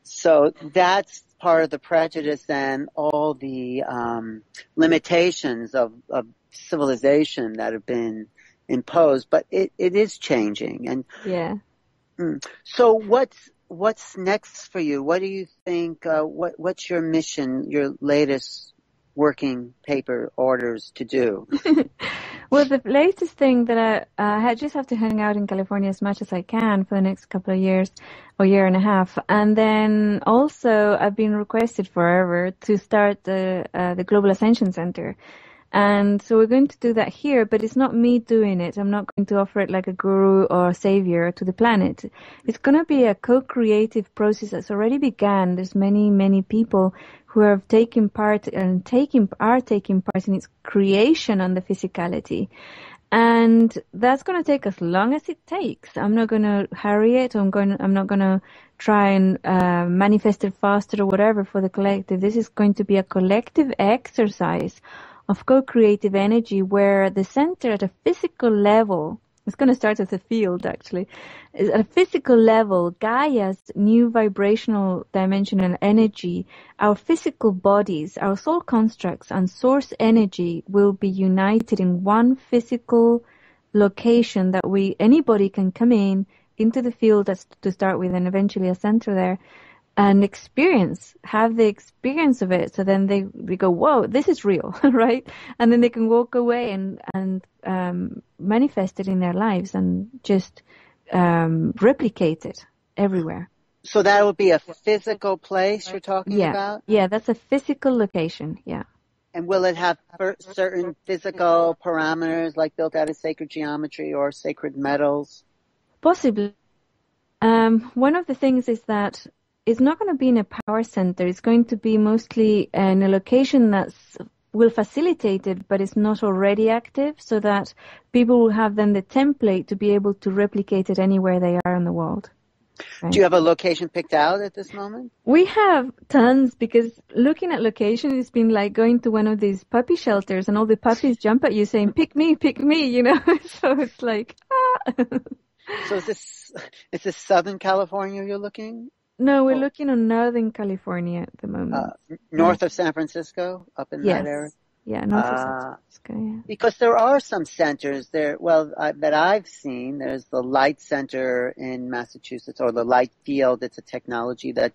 So that's part of the prejudice and all the limitations of civilization that have been imposed. But it is changing. And yeah. So what's next for you? What do you think? What's your mission? Your latest working paper orders to do? Well, the latest thing that I just have to hang out in California as much as I can for the next couple of years or year and a half. And then also I've been requested forever to start the Global Ascension Center. And so we're going to do that here, but it's not me doing it. I'm not going to offer it like a guru or a savior to the planet. It's going to be a co-creative process that's already begun. There's many, many people who have taken part and are taking part in its creation on the physicality. And that's going to take as long as it takes. I'm not going to hurry it. I'm not going to try and manifest it faster or whatever for the collective. This is going to be a collective exercise of co-creative energy where the center at a physical level, it's going to start as a field actually, at a physical level, Gaia's new vibrational dimensional energy, our physical bodies, our soul constructs and source energy will be united in one physical location that anybody can come into the field to start with and eventually a center there. And have the experience of it. So then they go, whoa, this is real, right? And then they can walk away and manifest it in their lives and just replicate it everywhere. So that would be a physical place you're talking about? Yeah, that's a physical location, yeah. And will it have certain physical parameters like built out of sacred geometry or sacred metals? Possibly. One of the things is that it's not going to be in a power center. It's going to be mostly in a location that will facilitate it, but it's not already active, so that people will have then the template to be able to replicate it anywhere they are in the world. Right? Do you have a location picked out at this moment? We have tons, because looking at location has been like going to one of these puppy shelters and all the puppies jump at you saying, pick me, So it's like, So is this Southern California you're looking? No, we're looking on Northern California at the moment. North of San Francisco, up in that area? Yeah, north of San Francisco, yeah. Because there are some centers there, that I've seen. There's the Light Center in Massachusetts, or the Light Field. It's a technology that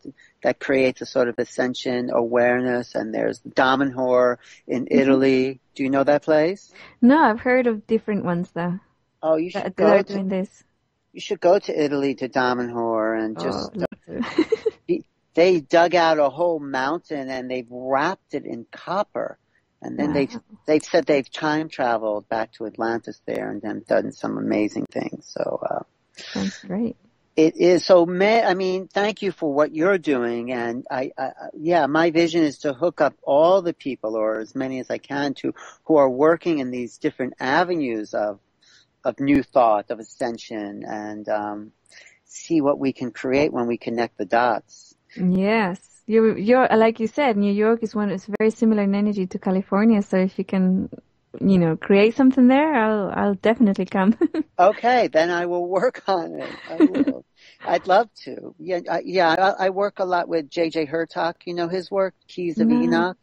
creates a sort of ascension awareness. And there's Damanhur in Italy. Do you know that place? No, I've heard of different ones, though. Oh, you should go doing this. You should go to Italy, to Damanhur, and just they dug out a whole mountain and they've wrapped it in copper, and then they've said they've time traveled back to Atlantis there and then done some amazing things. So sounds great. It is. So, thank you for what you're doing, and my vision is to hook up all the people, or as many as I can, who are working in these different avenues of new thought, of ascension, and see what we can create when we connect the dots. Yes. You're like you said, New York is it's very similar in energy to California, so if you can, create something there, I'll definitely come. Okay, then I will work on it. I will. I'd love to. I work a lot with J.J. Hurtak. You know his work, Keys of Enoch?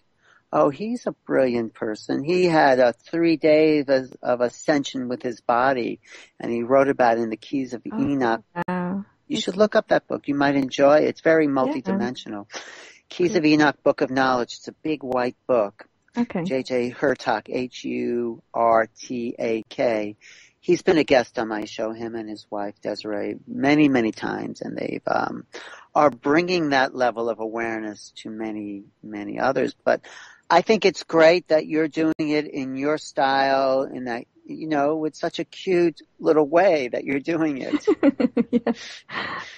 Oh, he's a brilliant person. He had 3 days of ascension with his body, and he wrote about it in the Keys of Enoch. Wow. You should look up that book. You might enjoy it. It's very multidimensional. Keys of Enoch, Book of Knowledge. It's a big white book. Okay. J.J. Hurtak, Hurtak. He's been a guest on my show, him and his wife, Desiree, many, many times, and they've are bringing that level of awareness to many, many others. But I think it's great that you're doing it in your style, in that, with such a cute little way that you're doing it. Yeah.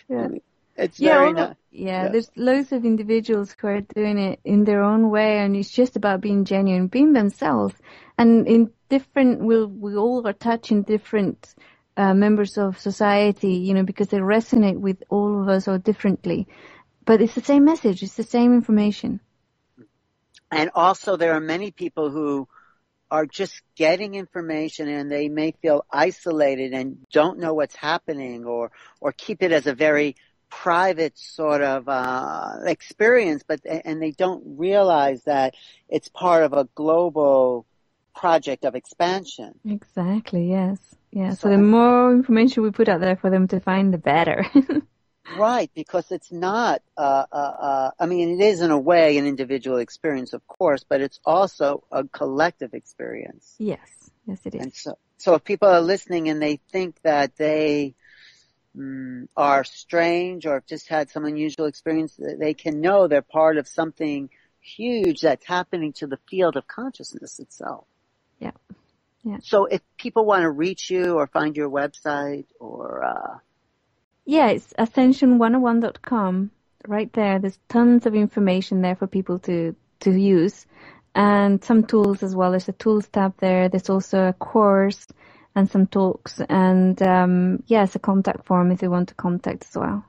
Yeah. It's very nice. There's loads of individuals who are doing it in their own way, and it's just about being genuine, being themselves. And in different, we all are touching different members of society, because they resonate with all of us or differently. But it's the same message, it's the same information. And also there are many people who are just getting information and they may feel isolated and don't know what's happening or keep it as a very private sort of experience, and they don't realize that it's part of a global project of expansion. Exactly, yes. Yeah, so the more information we put out there for them to find, the better. Right, because it's not, it is in a way an individual experience, of course, but it's also a collective experience. Yes, it is. And so if people are listening and they think that they are strange or have just had some unusual experience, they can know they're part of something huge that's happening to the field of consciousness itself. Yeah. So if people want to reach you or find your website or... it's Ascension101.com. Right there. There's tons of information there for people to use, and some tools as well. There's a tools tab there. There's also a course and some talks, and it's a contact form if you want to contact as well.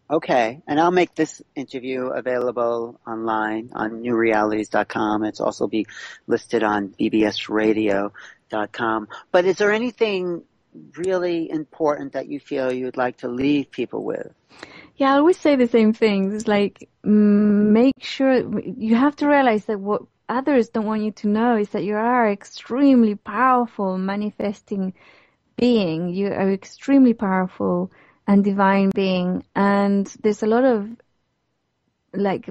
Okay, and I'll make this interview available online on newrealities.com. It's also be listed on bbsradio.com. But is there anything really important that you feel you'd like to leave people with? Yeah, I always say the same things. It's like, make sure you have to realize that what others don't want you to know is that you are extremely powerful manifesting being. You are extremely powerful and divine being. And there's a lot of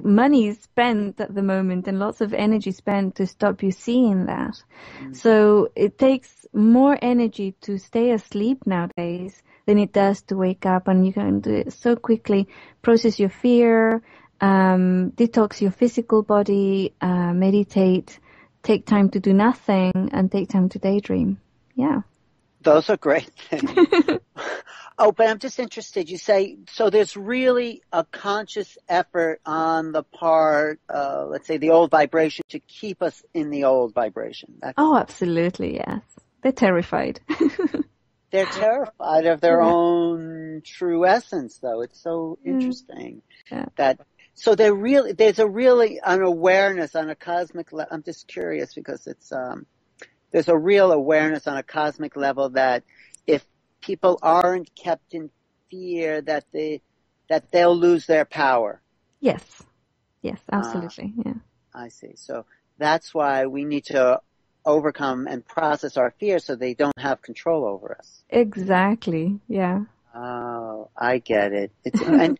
money spent at the moment and lots of energy spent to stop you seeing that. Mm-hmm. So it takes more energy to stay asleep nowadays than it does to wake up, and you can do it so quickly. Process your fear, detox your physical body, meditate, take time to do nothing, and take time to daydream. Yeah. Those are great things. Oh, but I'm just interested. You say, so there's really a conscious effort on the part, let's say the old vibration, to keep us in the old vibration. Absolutely, yes. They're terrified. They're terrified of their own true essence, though. It's so interesting so there's an awareness on a cosmic level. I'm just curious because there's a real awareness on a cosmic level that if people aren't kept in fear, that they'll lose their power. Yes, absolutely. Yeah. I see. So that's why we need to overcome and process our fears so they don't have control over us. Exactly. Yeah. Oh, I get it. And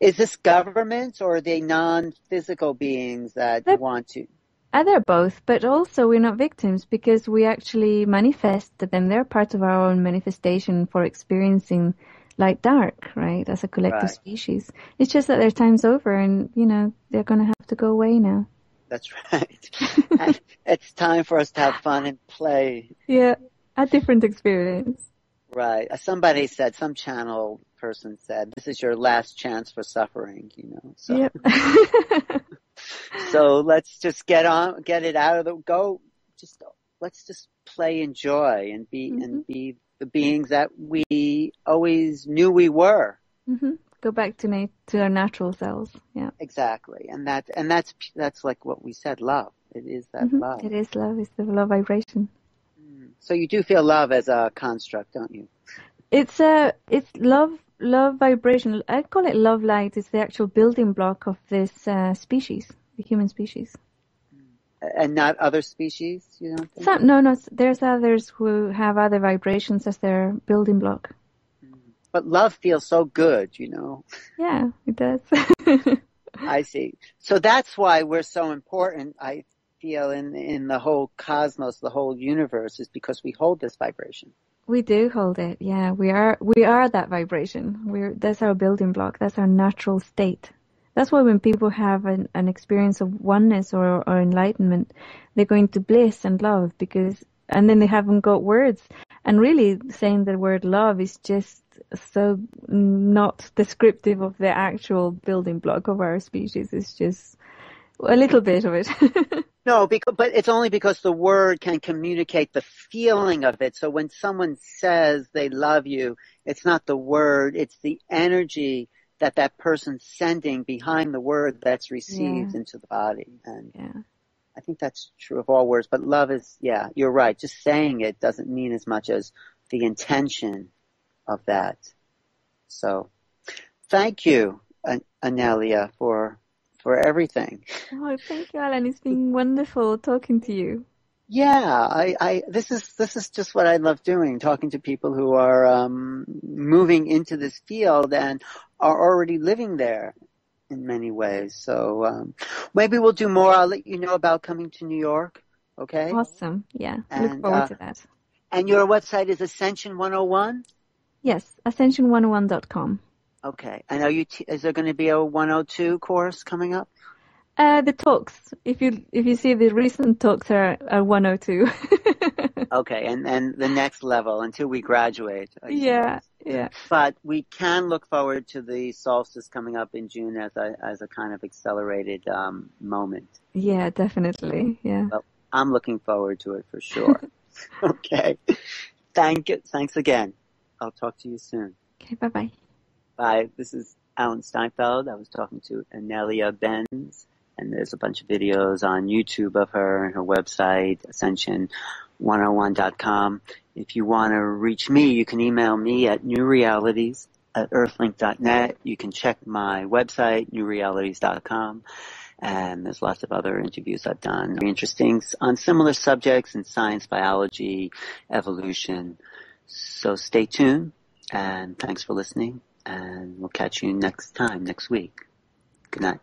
is this governments or are they non-physical beings that want to? They're both, but also we're not victims because we actually manifested them. They're part of our own manifestation for experiencing light dark, right, as a collective species. It's just that their time's over and, they're going to have to go away now. That's right. And it's time for us to have fun and play. Yeah, a different experience. Right. Some channel person said, this is your last chance for suffering, So. Yep. So let's just get it out of let's just play and joy and be the beings that we always knew we were. Mm-hmm. Go back to our natural selves. Yeah. Exactly. And that's like what we said, love. It is that love. It is love. It's the love vibration. So you do feel love as a construct, don't you? It's love vibration. I call it love light. It's the actual building block of this species, the human species. And not other species, you don't think? No. There's others who have other vibrations as their building block. But love feels so good, Yeah, it does. I see. So that's why we're so important, I feel, in the whole cosmos, the whole universe, is because we hold this vibration. We do hold it. Yeah, we are that vibration. That's our building block. That's our natural state. That's why when people have an experience of oneness or enlightenment, they go into bliss and love and then they haven't got words. And really saying the word love is just so not descriptive of the actual building block of our species. It's just a little bit of it. No, but it's only because the word can communicate the feeling of it. So when someone says they love you, it's not the word, it's the energy that person's sending behind the word that's received into the body. And I think that's true of all words. But love is, you're right. Just saying it doesn't mean as much as the intention of that. So thank you, Inelia, for everything. Oh, thank you, Alan. It's been wonderful talking to you. Yeah, this is just what I love doing, talking to people who are moving into this field and are already living there in many ways. So maybe we'll do more. I'll let you know about coming to New York. Okay. Awesome. Yeah. And, look forward to that. And your website is Ascension 101? Yes, ascension101.com. Okay. And is there going to be a 102 course coming up? The talks. If you see the recent talks are 102. Okay, and the next level until we graduate. Yeah. But we can look forward to the solstice coming up in June as a kind of accelerated moment. Yeah, definitely. Yeah. Well, I'm looking forward to it for sure. Okay. Thanks again. I'll talk to you soon. Okay, bye-bye. Bye. This is Alan Steinfeld. I was talking to Inelia Benz, and there's a bunch of videos on YouTube of her and her website, Ascension101.com. If you want to reach me, you can email me at newrealities@earthlink.net. You can check my website, newrealities.com. And there's lots of other interviews I've done, very interesting, on similar subjects in science, biology, evolution. So stay tuned, and thanks for listening, and we'll catch you next week. Good night.